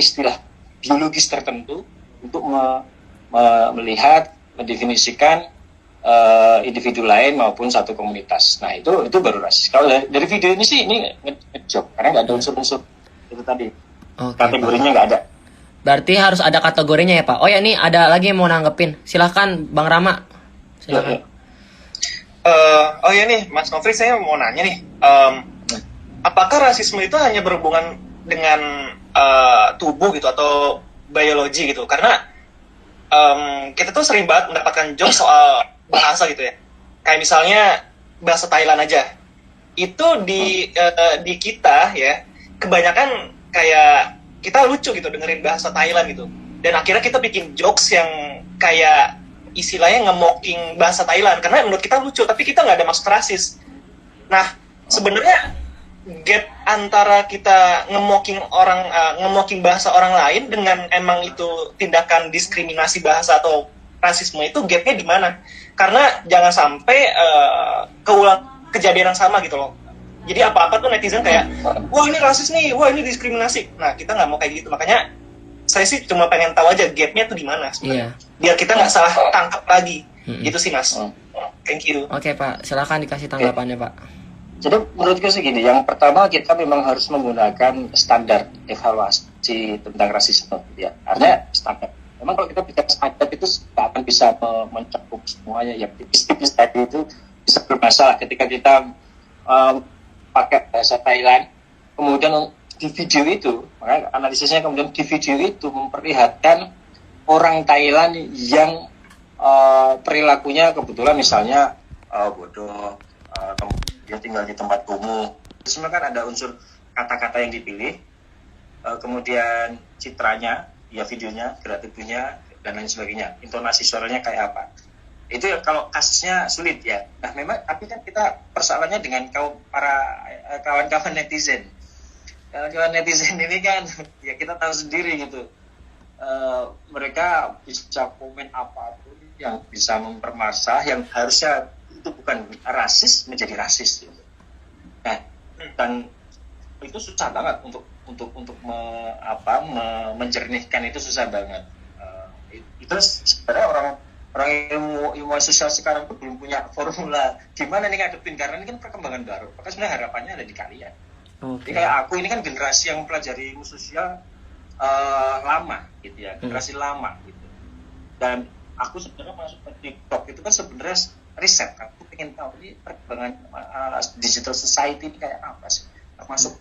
istilah biologis tertentu untuk melihat, mendefinisikan individu lain maupun satu komunitas. Nah itu baru rasis. Kalau dari video ini sih ini ngejob karena nggak ada unsur-unsur itu tadi. Kategorinya nggak ada. Berarti harus ada kategorinya ya Pak. Oh ya, ini ada lagi yang mau nanggepin. Silahkan Bang Rama. Silahkan. Oh ya nih Mas Nofri, saya mau nanya nih, apakah rasisme itu hanya berhubungan dengan tubuh gitu atau biologi gitu? Karena kita tuh sering banget mendapatkan joke soal bahasa gitu ya. Kayak misalnya bahasa Thailand aja. Itu di kita ya, kebanyakan kayak kita lucu gitu dengerin bahasa Thailand gitu. Dan akhirnya kita bikin jokes yang kayak istilahnya nge-mocking bahasa Thailand karena menurut kita lucu, tapi kita nggak ada maksud rasis. Nah, sebenarnya gap antara kita nge-mocking bahasa orang lain dengan emang itu tindakan diskriminasi bahasa atau rasisme, itu gapnya di mana? Karena jangan sampai keulang kejadian yang sama gitu loh. Jadi apa-apa tuh netizen kayak, wah ini rasis nih, wah ini diskriminasi. Nah kita nggak mau kayak gitu, makanya saya sih cuma pengen tahu aja gapnya tuh di mana sebenarnya. Biar kita nggak salah tangkap lagi. Gitu sih Mas. Thank you. Oke Pak, silakan dikasih tanggapannya Pak. Jadi menurutku sih gini, yang pertama kita memang harus menggunakan standar evaluasi tentang rasisme, ya. Artinya standar. Memang kalau kita bicara standar itu nggak akan bisa mencakup semuanya. Yang tipis-tipis tadi itu bisa bermasalah ketika kita pakai bahasa Thailand, kemudian di video itu, maka analisisnya kemudian di video itu memperlihatkan orang Thailand yang perilakunya kebetulan misalnya bodoh, dia tinggal di tempat kumuh. Sebenarnya kan ada unsur kata-kata yang dipilih, kemudian citranya, ya videonya, gerak tubuhnya, dan lain sebagainya. Intonasi suaranya kayak apa. Itu kalau kasusnya sulit ya. Nah memang, tapi kan kita persoalannya dengan para kawan-kawan netizen. Kawan-kawan netizen ini kan, ya kita tahu sendiri gitu. Mereka bisa komen apapun yang bisa mempermasalah, yang harusnya itu bukan rasis menjadi rasis gitu. Nah, dan itu susah banget untuk menjernihkan, itu susah banget. Itu sebenarnya orang ilmu sosial sekarang tuh belum punya formula gimana nih ngadepin, karena ini kan perkembangan baru. Maka sebenarnya harapannya ada di kalian. Jadi kayak aku ini kan generasi yang mempelajari ilmu sosial lama gitu ya, generasi lama gitu. Dan aku sebenarnya masuk ke TikTok itu kan sebenarnya riset. Aku pengen tahu ini perkembangan digital society ini kayak apa sih. Masuk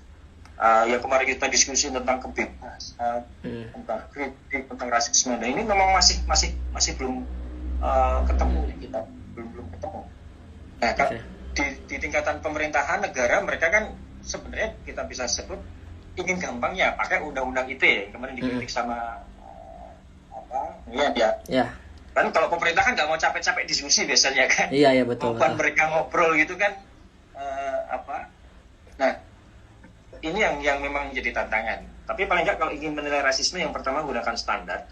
yang kemarin kita diskusi tentang kebebasan, tentang kritik, tentang rasisme. Nah ini memang masih belum ketemu ya, kita belum ketemu. Nah di tingkatan pemerintahan negara, mereka kan sebenarnya kita bisa sebut ingin gampangnya pakai undang-undang ITE yang kemarin dikritik sama Iya, ya. Ya. Kan kalau pemerintah kan nggak mau capek-capek diskusi biasanya kan. Iya, betul. Bukan mereka ngobrol gitu kan. Nah, ini yang memang menjadi tantangan. Tapi paling nggak kalau ingin menilai rasisme, yang pertama gunakan standar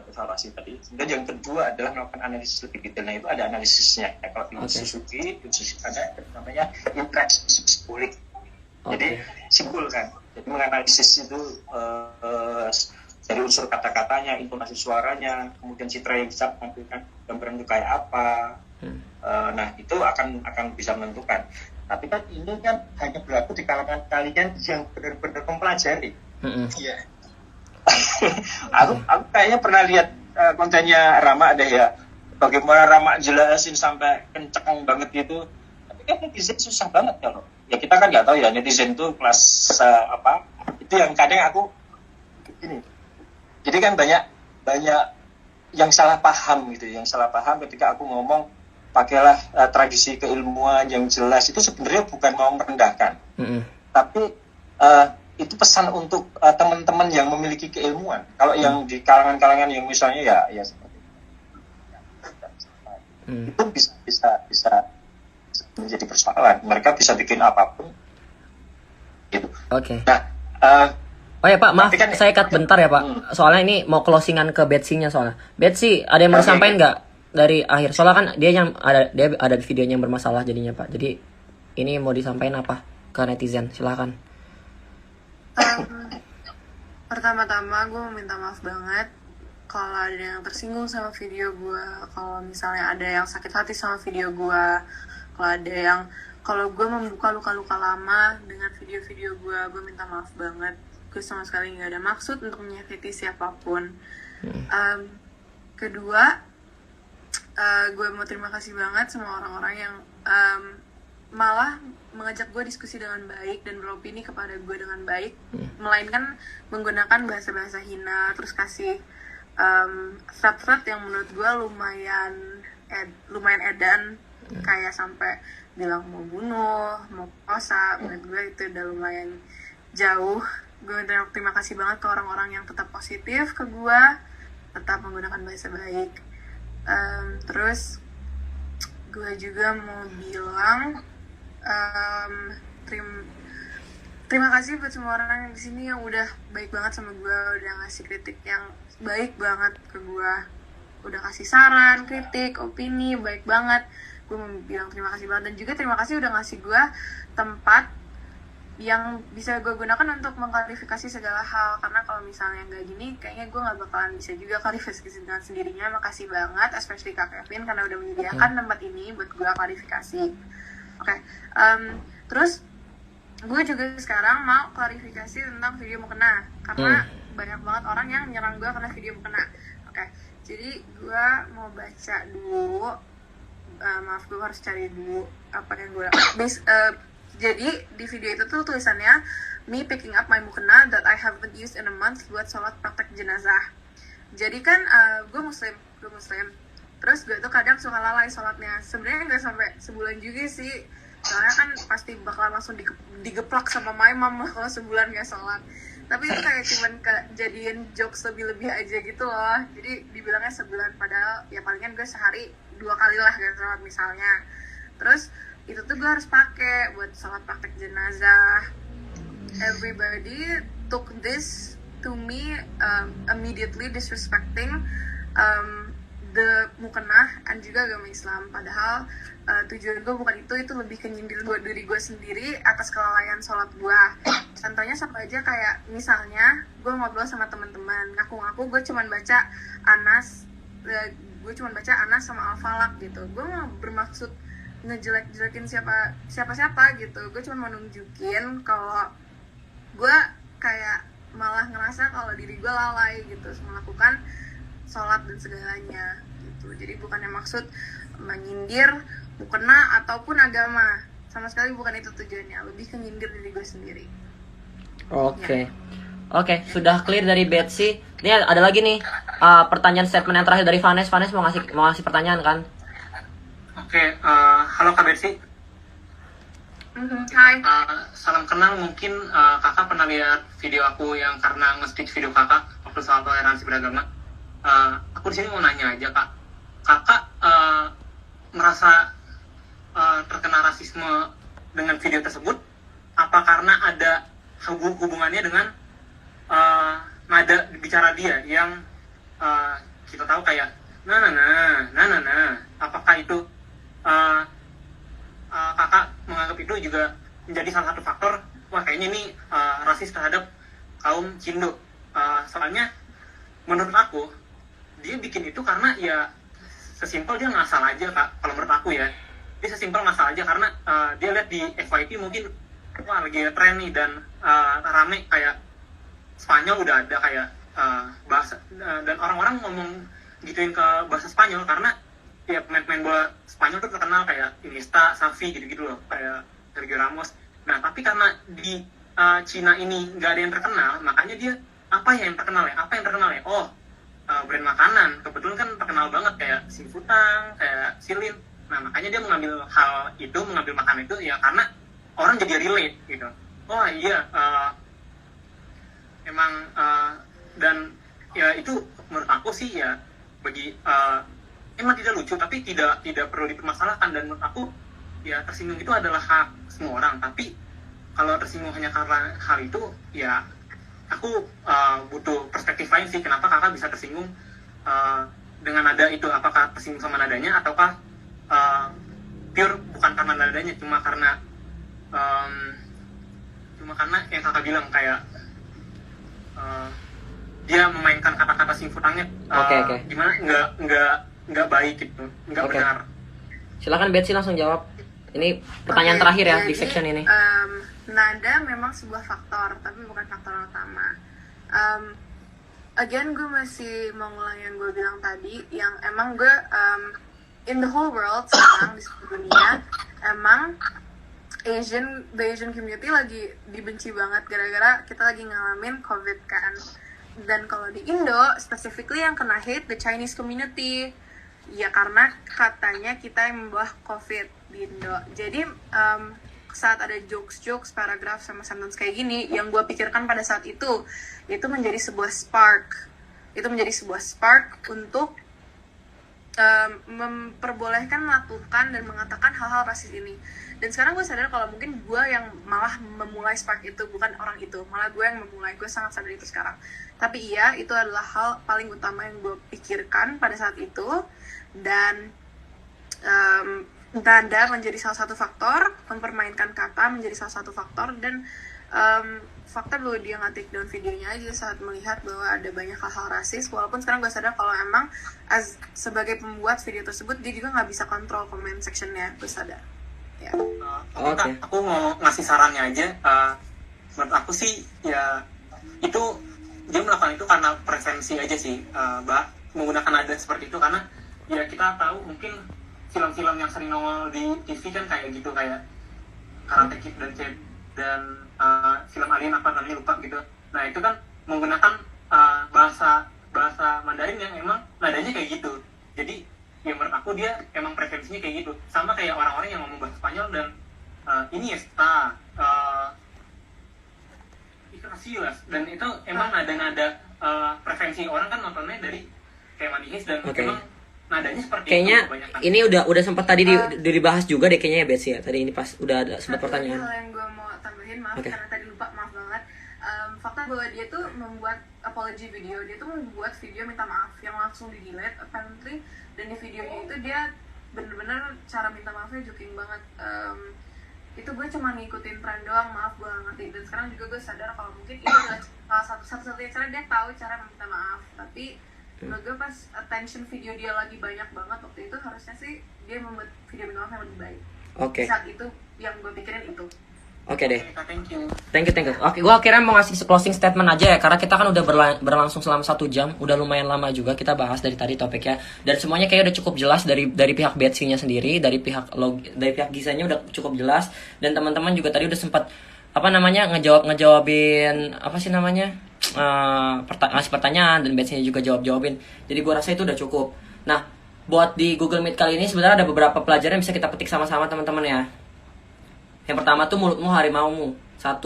evaluasi tadi. Kemudian yang kedua adalah melakukan analisis lebih detail. Nah, itu ada analisisnya. Ya, kalau di Suzuki ada namanya interaksi simbolik. Jadi simpulkan. Jadi menganalisis itu dari unsur kata-katanya, intonasi suaranya, kemudian citra yang bisa menampilkan gambaran itu kayak apa. Nah, itu akan bisa menentukan. Tapi kan ini kan hanya berlaku di kalangan kalian yang benar-benar mempelajari. Iya. aku kayaknya pernah lihat kontennya Rama ada ya. Bagaimana Rama jelasin sampai kenceng banget gitu. Tapi kan netizen susah banget kalau. Ya kita kan nggak tahu ya netizen itu kelas apa. Itu yang kadang aku gini. Jadi kan banyak yang salah paham gitu, yang salah paham ketika aku ngomong pakailah tradisi keilmuan yang jelas, itu sebenarnya bukan mau merendahkan, tapi itu pesan untuk teman-teman yang memiliki keilmuan. Kalau yang di kalangan-kalangan yang misalnya ya seperti itu bisa menjadi persoalan. Mereka bisa bikin apapun. Gitu. Oke. Nah. Oh ya Pak, maaf kan, saya cut bentar ya Pak. Soalnya ini mau closingan ke Betsy-nya soalnya. Betsy, ada yang mau disampaikan nggak dari akhir? Soalnya kan dia ada di videonya yang bermasalah jadinya Pak. Jadi ini mau disampaikan apa ke netizen? Silakan. Pertama-tama gue mau minta maaf banget kalau ada yang tersinggung sama video gue, kalau misalnya ada yang sakit hati sama video gue, kalau gue membuka luka-luka lama dengan video-video gue minta maaf banget. Gue sama sekali nggak ada maksud untuk menyakiti siapapun. Kedua, gue mau terima kasih banget sama orang-orang yang malah mengajak gue diskusi dengan baik dan beropini kepada gue dengan baik, melainkan menggunakan bahasa-bahasa hina, terus kasih threat yang menurut gue lumayan edan, kayak sampai bilang mau bunuh, mau kosa. Menurut gue itu udah lumayan jauh. Gue terima kasih banget ke orang-orang yang tetap positif ke gue, tetap menggunakan bahasa baik. Terus gue juga mau bilang terima kasih buat semua orang yang di sini yang udah baik banget sama gue, udah ngasih kritik yang baik banget ke gue, udah kasih saran, kritik, opini baik banget. Gue mau bilang terima kasih banget, dan juga terima kasih udah ngasih gue tempat yang bisa gue gunakan untuk mengklarifikasi segala hal. Karena kalau misalnya nggak gini, kayaknya gue nggak bakalan bisa juga klarifikasi dengan sendirinya. Makasih banget, especially Kak Kevin, karena udah menyediakan tempat ini buat gue klarifikasi. Oke. Terus gue juga sekarang mau klarifikasi tentang video mukena, karena banyak banget orang yang nyerang gue karena video mukena. Oke. Jadi gue mau baca dulu. Maaf, gue harus cari dulu apa yang gue jadi di video itu tuh tulisannya, me picking up my mukena that I haven't used in a month buat sholat praktek jenazah. Jadi kan gue muslim, terus gue tuh kadang suka lalai sholatnya. Sebenarnya nggak sampai sebulan juga sih, soalnya kan pasti bakalan langsung digeplak sama my mom lah kalau sebulan nggak sholat. Tapi itu kayak cuman jadiin jokes lebih aja gitu loh. Jadi dibilangnya sebulan, padahal ya palingan gue sehari 2 kali lah gak sholat misalnya. Terus itu tuh gue harus pakai buat sholat praktek jenazah. Everybody took this to me immediately disrespecting the mukena dan juga agama Islam. Padahal tujuan gue bukan itu lebih ke nyindir diri gue sendiri atas kelalaian sholat gue. Contohnya sama aja kayak misalnya gue ngobrol sama teman-teman, ngaku-ngaku gue cuman baca Anas sama Al-Falaq gitu. Gue nggak bermaksud ngejelek-jelekin siapa gitu. Gue cuma mau nunjukin kalau gue kayak malah ngerasa kalau diri gue lalai gitu melakukan sholat dan segalanya gitu. Jadi bukannya maksud menyindir mukena ataupun agama, sama sekali bukan itu tujuannya. Lebih ke nyindir diri gue sendiri. Oke, sudah clear dari Betsy. Ini ada lagi nih pertanyaan statement yang terakhir dari Vanes. Vanes mau ngasih pertanyaan kan? Oke, halo Kak Betsy. Hai. Salam kenal, mungkin kakak pernah lihat video aku yang karena nge-stitch video kakak waktu soal toleransi beragama. aku di sini mau nanya aja kak, kakak merasa terkena rasisme dengan video tersebut, apa karena ada hubungannya dengan nada bicara dia yang kita tahu kayak nah, apakah itu kakak menganggap itu juga menjadi salah satu faktor, wah kayaknya ini rasis terhadap kaum Cindo. Soalnya menurut aku dia bikin itu karena ya sesimpel dia ngasal aja kak, kalau menurut aku ya dia sesimpel ngasal aja karena dia lihat di FYP mungkin wah lagi tren nih dan rame kayak Spanyol udah ada kayak bahasa dan orang-orang ngomong gituin ke bahasa Spanyol karena ya pemain-pemain bola Spanyol tuh terkenal kayak Iniesta, Xavi gitu-gitu loh, kayak Sergio Ramos. Nah tapi karena di Cina ini nggak ada yang terkenal, makanya dia apa yang terkenal ya? Oh, brand makanan, kebetulan kan terkenal banget kayak Singfutang, kayak Silin. Nah makanya dia mengambil makanan itu ya karena orang jadi relate gitu. Oh iya, emang dan ya itu menurut aku sih ya bagi emang tidak lucu tapi tidak perlu dipermasalahkan, dan menurut aku ya tersinggung itu adalah hak semua orang. Tapi kalau tersinggung hanya karena hal itu ya aku butuh perspektif lain sih, kenapa kakak bisa tersinggung dengan nada itu, apakah tersinggung sama nadanya ataukah pure bukan karena nadanya, cuma karena yang kakak bilang kayak dia memainkan kata-kata singfutangnya gimana nggak baik gitu, nggak benar. Silakan Betsy langsung jawab. Ini pertanyaan terakhir ya di section ini. Nada memang sebuah faktor, tapi bukan faktor utama. Again, gue masih mau ngulang yang gue bilang tadi, yang emang gue in the whole world sekarang di seluruh dunia, emang the Asian community lagi dibenci banget gara-gara kita lagi ngalamin COVID kan. Dan kalau di Indo, specifically yang kena hate the Chinese community, ya karena katanya kita yang membawa COVID di Indo. Jadi saat ada jokes, paragraf sama sentence kayak gini, yang gue pikirkan pada saat itu menjadi sebuah spark. Itu menjadi sebuah spark untuk memperbolehkan melakukan dan mengatakan hal-hal rasis ini. Dan sekarang gue sadar kalau mungkin gue yang malah memulai spark itu, bukan orang itu, malah gue yang memulai. Gue sangat sadar itu sekarang. Tapi iya, itu adalah hal paling utama yang gue pikirkan pada saat itu. Dan nada menjadi salah satu faktor, mempermainkan kata menjadi salah satu faktor, dan fakta bahwa dia nge-take down videonya aja saat melihat bahwa ada banyak hal-hal rasis. Walaupun sekarang gue sadar kalau emang sebagai pembuat video tersebut dia juga nggak bisa kontrol comment sectionnya, gue sadar ya. Aku mau ngasih sarannya aja. Menurut aku sih ya itu dia melakukan itu karena preferensi aja sih, menggunakan nada seperti itu karena ya kita tahu mungkin film-film yang sering nongol di TV kan kayak gitu, kayak Karate Kid dan film Alien apa namanya lupa gitu. Nah itu kan menggunakan bahasa Mandarin yang emang nadanya kayak gitu. Jadi ya menurut aku dia emang preferensinya kayak gitu. Sama kayak orang-orang yang ngomong bahasa Spanyol dan Iniesta, Casillas, dan itu emang nada-nada preferensi orang kan nontonnya dari kayak Manihis dan emang nadanya seperti kayaknya itu kebanyakan. ini udah sempat tadi dibahas juga deh kayaknya ya Betsy ya. Tadi ini pas udah ada sempat pertanyaan. Hal yang gue mau tambahin, maaf karena tadi lupa, maaf banget. Fakta bahwa dia tuh membuat apology video, dia tuh membuat video minta maaf yang langsung di-delete apparently, dan di videonya itu dia bener-bener cara minta maafnya joking banget. Itu gue cuma ngikutin tren doang, maaf gue gak ngerti. Dan sekarang juga gue sadar kalau mungkin itu adalah satu-satunya cara dia tahu cara minta maaf. Tapi menurut gue pas attention video dia lagi banyak banget waktu itu, harusnya sih dia membuat video minta maaf yang lebih baik. Saat itu yang gue pikirin itu. Oke deh. Thank you. Oke, gue akhirnya mau ngasih closing statement aja ya, karena kita kan udah berlangsung selama 1 jam, udah lumayan lama juga kita bahas dari tadi topiknya, dan semuanya kayak udah cukup jelas dari pihak Betsy-nya sendiri, dari pihak Gisanya udah cukup jelas, dan teman-teman juga tadi udah sempat ngejawabin apa sih namanya ngasih pertanyaan, dan Betsy-nya juga jawabin. Jadi gue rasa itu udah cukup. Nah, buat di Google Meet kali ini sebenarnya ada beberapa pelajaran yang bisa kita petik sama-sama teman-teman ya. Yang pertama tuh mulutmu harimaumu. 1.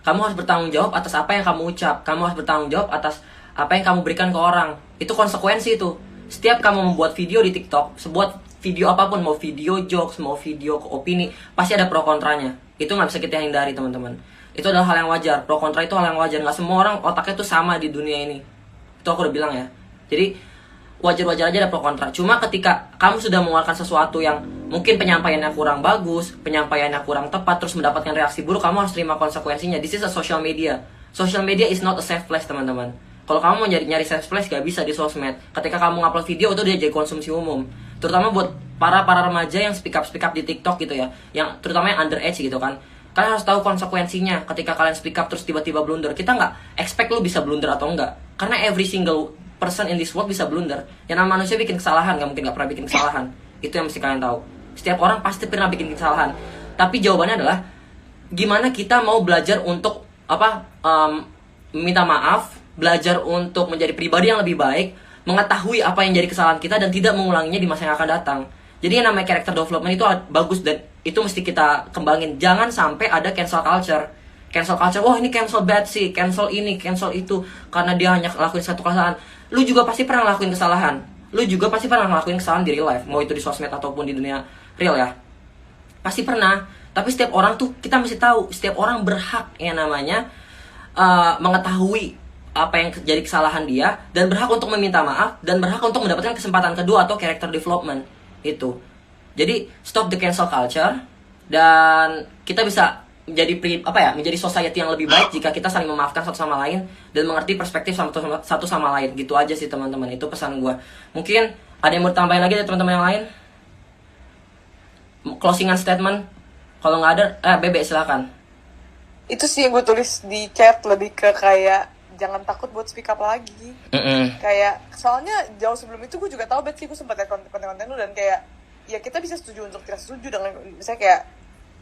Kamu harus bertanggung jawab atas apa yang kamu ucap. Kamu harus bertanggung jawab atas apa yang kamu berikan ke orang. Itu konsekuensi itu. Setiap kamu membuat video di TikTok, sebuah video apapun, mau video jokes, mau video opini, pasti ada pro kontranya. Itu nggak bisa kita hindari, teman-teman. Itu adalah hal yang wajar. Pro kontra itu hal yang wajar. Nggak semua orang otaknya tuh sama di dunia ini. Itu aku udah bilang ya. Jadi wajar-wajar aja ada pro kontra. Cuma ketika kamu sudah mengeluarkan sesuatu yang mungkin penyampaiannya kurang bagus, penyampaiannya kurang tepat, terus mendapatkan reaksi buruk, kamu harus terima konsekuensinya. This is a social media. Social media is not a safe place, teman-teman. Kalau kamu mau nyari safe place, gak bisa di sosmed. Ketika kamu ngupload video, itu dia jadi konsumsi umum. Terutama buat para remaja yang speak up di TikTok gitu ya, yang terutama yang underage gitu kan. Kalian harus tahu konsekuensinya ketika kalian speak up terus tiba-tiba blunder. Kita nggak expect lu bisa blunder atau enggak, karena every single person in this world bisa blunder. Yang namanya manusia bikin kesalahan, nggak mungkin nggak pernah bikin kesalahan. Itu yang mesti kalian tahu. Setiap orang pasti pernah bikin kesalahan. Tapi jawabannya adalah gimana kita mau belajar untuk minta maaf, belajar untuk menjadi pribadi yang lebih baik, mengetahui apa yang jadi kesalahan kita dan tidak mengulanginya di masa yang akan datang. Jadi yang namanya character development itu bagus dan itu mesti kita kembangin. Jangan sampai ada cancel culture. Cancel culture, wah ini cancel Betsy, cancel ini, cancel itu, karena dia hanya lakuin satu kesalahan. Lu juga pasti pernah ngelakuin kesalahan. Lu juga pasti pernah ngelakuin kesalahan di real life, mau itu di sosmed ataupun di dunia real ya. Pasti pernah. Tapi setiap orang tuh, kita mesti tahu, setiap orang berhak yang namanya mengetahui apa yang jadi kesalahan dia, dan berhak untuk meminta maaf, dan berhak untuk mendapatkan kesempatan kedua atau character development. Itu. Jadi stop the cancel culture, dan kita bisa menjadi society yang lebih baik jika kita saling memaafkan satu sama lain dan mengerti perspektif satu sama lain. Gitu aja sih teman-teman, itu pesan gue. Mungkin ada yang mau tambahin lagi dari teman-teman yang lain? Closingan statement? Kalau nggak ada, Bebe silakan. Itu sih yang gue tulis di chat, lebih ke kayak jangan takut buat speak up lagi. Kayak soalnya jauh sebelum itu gue juga tahu sih, gue sempat lihat konten-konten lu dan kayak ya kita bisa setuju untuk tidak setuju dengan misalnya kayak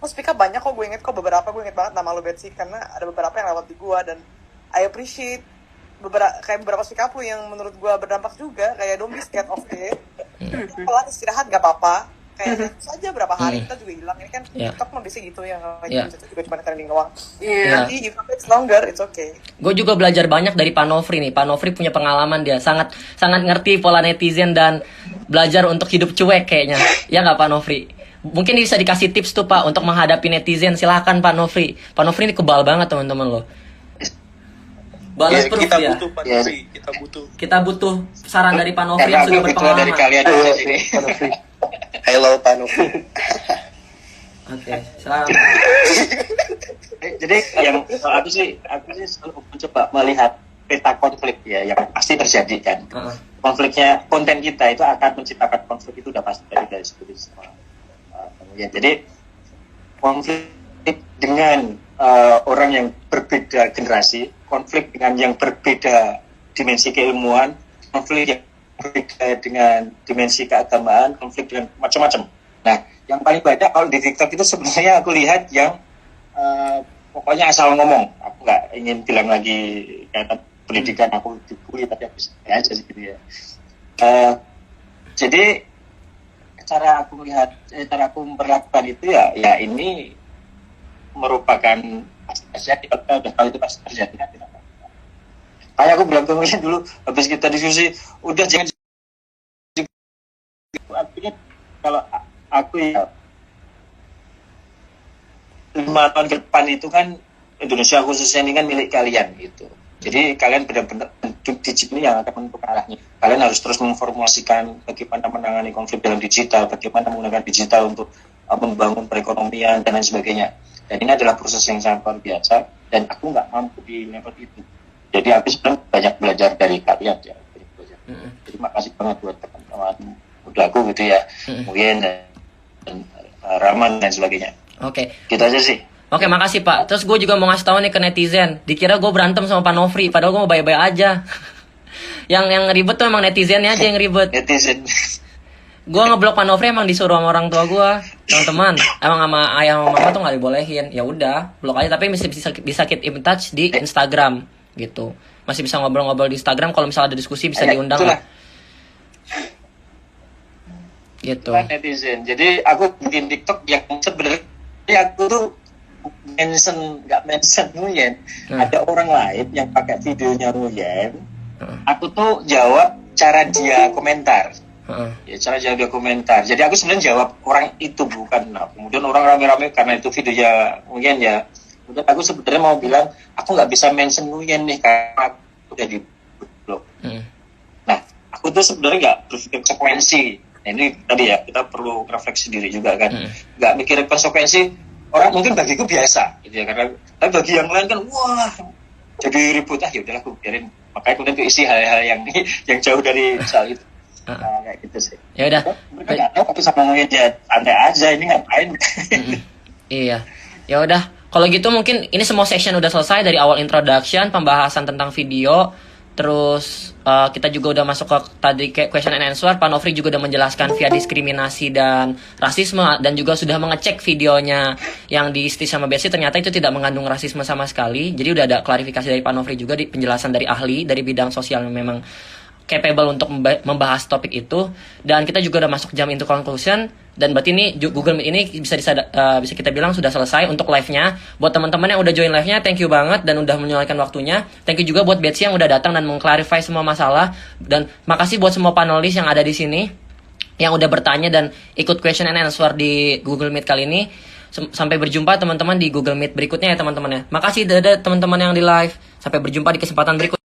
speak up banyak kok, gue inget banget nama lo Betsy karena ada beberapa yang lewat di gue dan I appreciate beberapa speak up lo yang menurut gue berdampak juga, kayak don't be scared of it. Pelan istirahat gak apa-apa, kayak saja berapa hari kita juga hilang, ini kan TikTok mah biasanya gitu yang itu juga cuma trending doang. Nanti if it's longer it's okay. Gue juga belajar banyak dari Pak Nofri nih. Pak Nofri punya pengalaman, dia sangat ngerti pola netizen dan belajar untuk hidup cuek kayaknya. Ya nggak Pak Nofri? Mungkin bisa dikasih tips tuh Pak untuk menghadapi netizen. Silakan Pak Nofri. Pak Nofri ini kebal banget teman-teman loh. Balas proof kita ya. Butuh Pak Nofri, kita butuh saran dari Pak Nofri yang sudah berpengalaman. Dari kalian di sini. Hello Pak Nofri. Oke, silakan. Jadi yang aku sih selalu mencoba melihat peta konflik ya yang pasti terjadi kan. Konfliknya, konten kita itu akan menciptakan konflik, itu udah pasti dari studi semua. Kemudian jadi konflik dengan orang yang berbeda generasi, konflik dengan yang berbeda dimensi keilmuan, konflik yang berbeda dengan dimensi keagamaan, konflik dengan macam-macam. Nah, yang paling banyak kalau di TikTok itu sebenarnya aku lihat yang pokoknya asal ngomong. Aku nggak ingin bilang lagi kayak pendidikan aku dibully, tapi aku aja sih gitu ya. Jadi cara aku memperlakukan itu ya ini merupakan pasti terjadi. Kalau udah tahu itu pasti terjadi kan tidak apa-apa. Kayak aku bilang kemarin dulu habis kita diskusi, udah jangan. Artinya kalau aku ya 5 tahun ke depan itu kan Indonesia khususnya ini kan milik kalian gitu. Jadi kalian benar-benar di sini yang akan menentukan arahnya. Kalian harus terus memformulasikan bagaimana menangani konflik dalam digital, bagaimana menggunakan digital untuk membangun perekonomian dan lain sebagainya. Dan ini adalah proses yang sangat luar biasa dan aku nggak mampu di level itu. Jadi aku sebenarnya banyak belajar dari kalian ya. Jadi makasih banget buat teman-teman muda aku gitu ya, Muyen dan Rahman dan sebagainya. Oke. Gitu aja sih. Oke, makasih Pak. Terus gue juga mau ngasih tahu nih ke netizen. Dikira gue berantem sama Pak Nofri, padahal gue mau baik-baik aja. yang ribet tuh emang netizennya aja yang ribet. Netizen. Gue ngeblok Pak Nofri emang disuruh sama orang tua gue, teman-teman. Emang sama ayah sama mama tuh nggak dibolehin. Ya udah, blok aja. Tapi masih bisa keep in touch di Instagram gitu. Masih bisa ngobrol-ngobrol di Instagram. Kalau misalnya ada diskusi bisa diundang lah. Gitu. Netizen. Jadi aku bikin TikTok yang sebenarnya aku tuh nggak mention Nguyen. Ada orang lain yang pakai videonya Nguyen, Aku tuh jawab cara dia komentar. Ya, cara dia komentar. Jadi aku sebenarnya jawab orang itu, bukan. Nah, kemudian orang rame-rame karena itu videonya Nguyen ya. Kemudian aku sebenarnya mau bilang, aku nggak bisa mention Nguyen nih karena aku udah di blog. Nah, aku tuh sebenarnya nggak berpikir konsekuensi. Nah, ini tadi ya, kita perlu refleksi diri juga kan. Nggak mikirin konsekuensi, orang mungkin bagiku biasa gitu ya, karena tapi bagi yang lain kan wah jadi ribut, ya udahlah aku biarin. Makanya kemudian aku isi hal-hal yang jauh dari soal itu. Kayak gitu sih. Ya udah. Mereka nggak tahu aku sama ngomongin dia santai aja, ini ngapain. Iya. Ya udah. Kalau gitu mungkin ini semua section udah selesai dari awal introduction, pembahasan tentang video. Terus kita juga udah masuk ke tadi question and answer. Pak Nofri juga udah menjelaskan via diskriminasi dan rasisme, dan juga sudah mengecek videonya yang di stitch sama Betsy, ternyata itu tidak mengandung rasisme sama sekali. Jadi udah ada klarifikasi dari Pak Nofri juga, di penjelasan dari ahli dari bidang sosial yang memang capable untuk membahas topik itu. Dan kita juga udah masuk jam into conclusion. Dan berarti ini Google Meet ini bisa kita bilang sudah selesai untuk live-nya. Buat teman-teman yang udah join live-nya, thank you banget dan udah menyuaikan waktunya. Thank you juga buat Betsy yang udah datang dan mengklarify semua masalah. Dan makasih buat semua panelis yang ada di sini yang udah bertanya dan ikut question and answer di Google Meet kali ini. Sampai berjumpa teman-teman di Google Meet berikutnya ya teman-teman ya. Makasih dadah teman-teman yang di live. Sampai berjumpa di kesempatan berikutnya.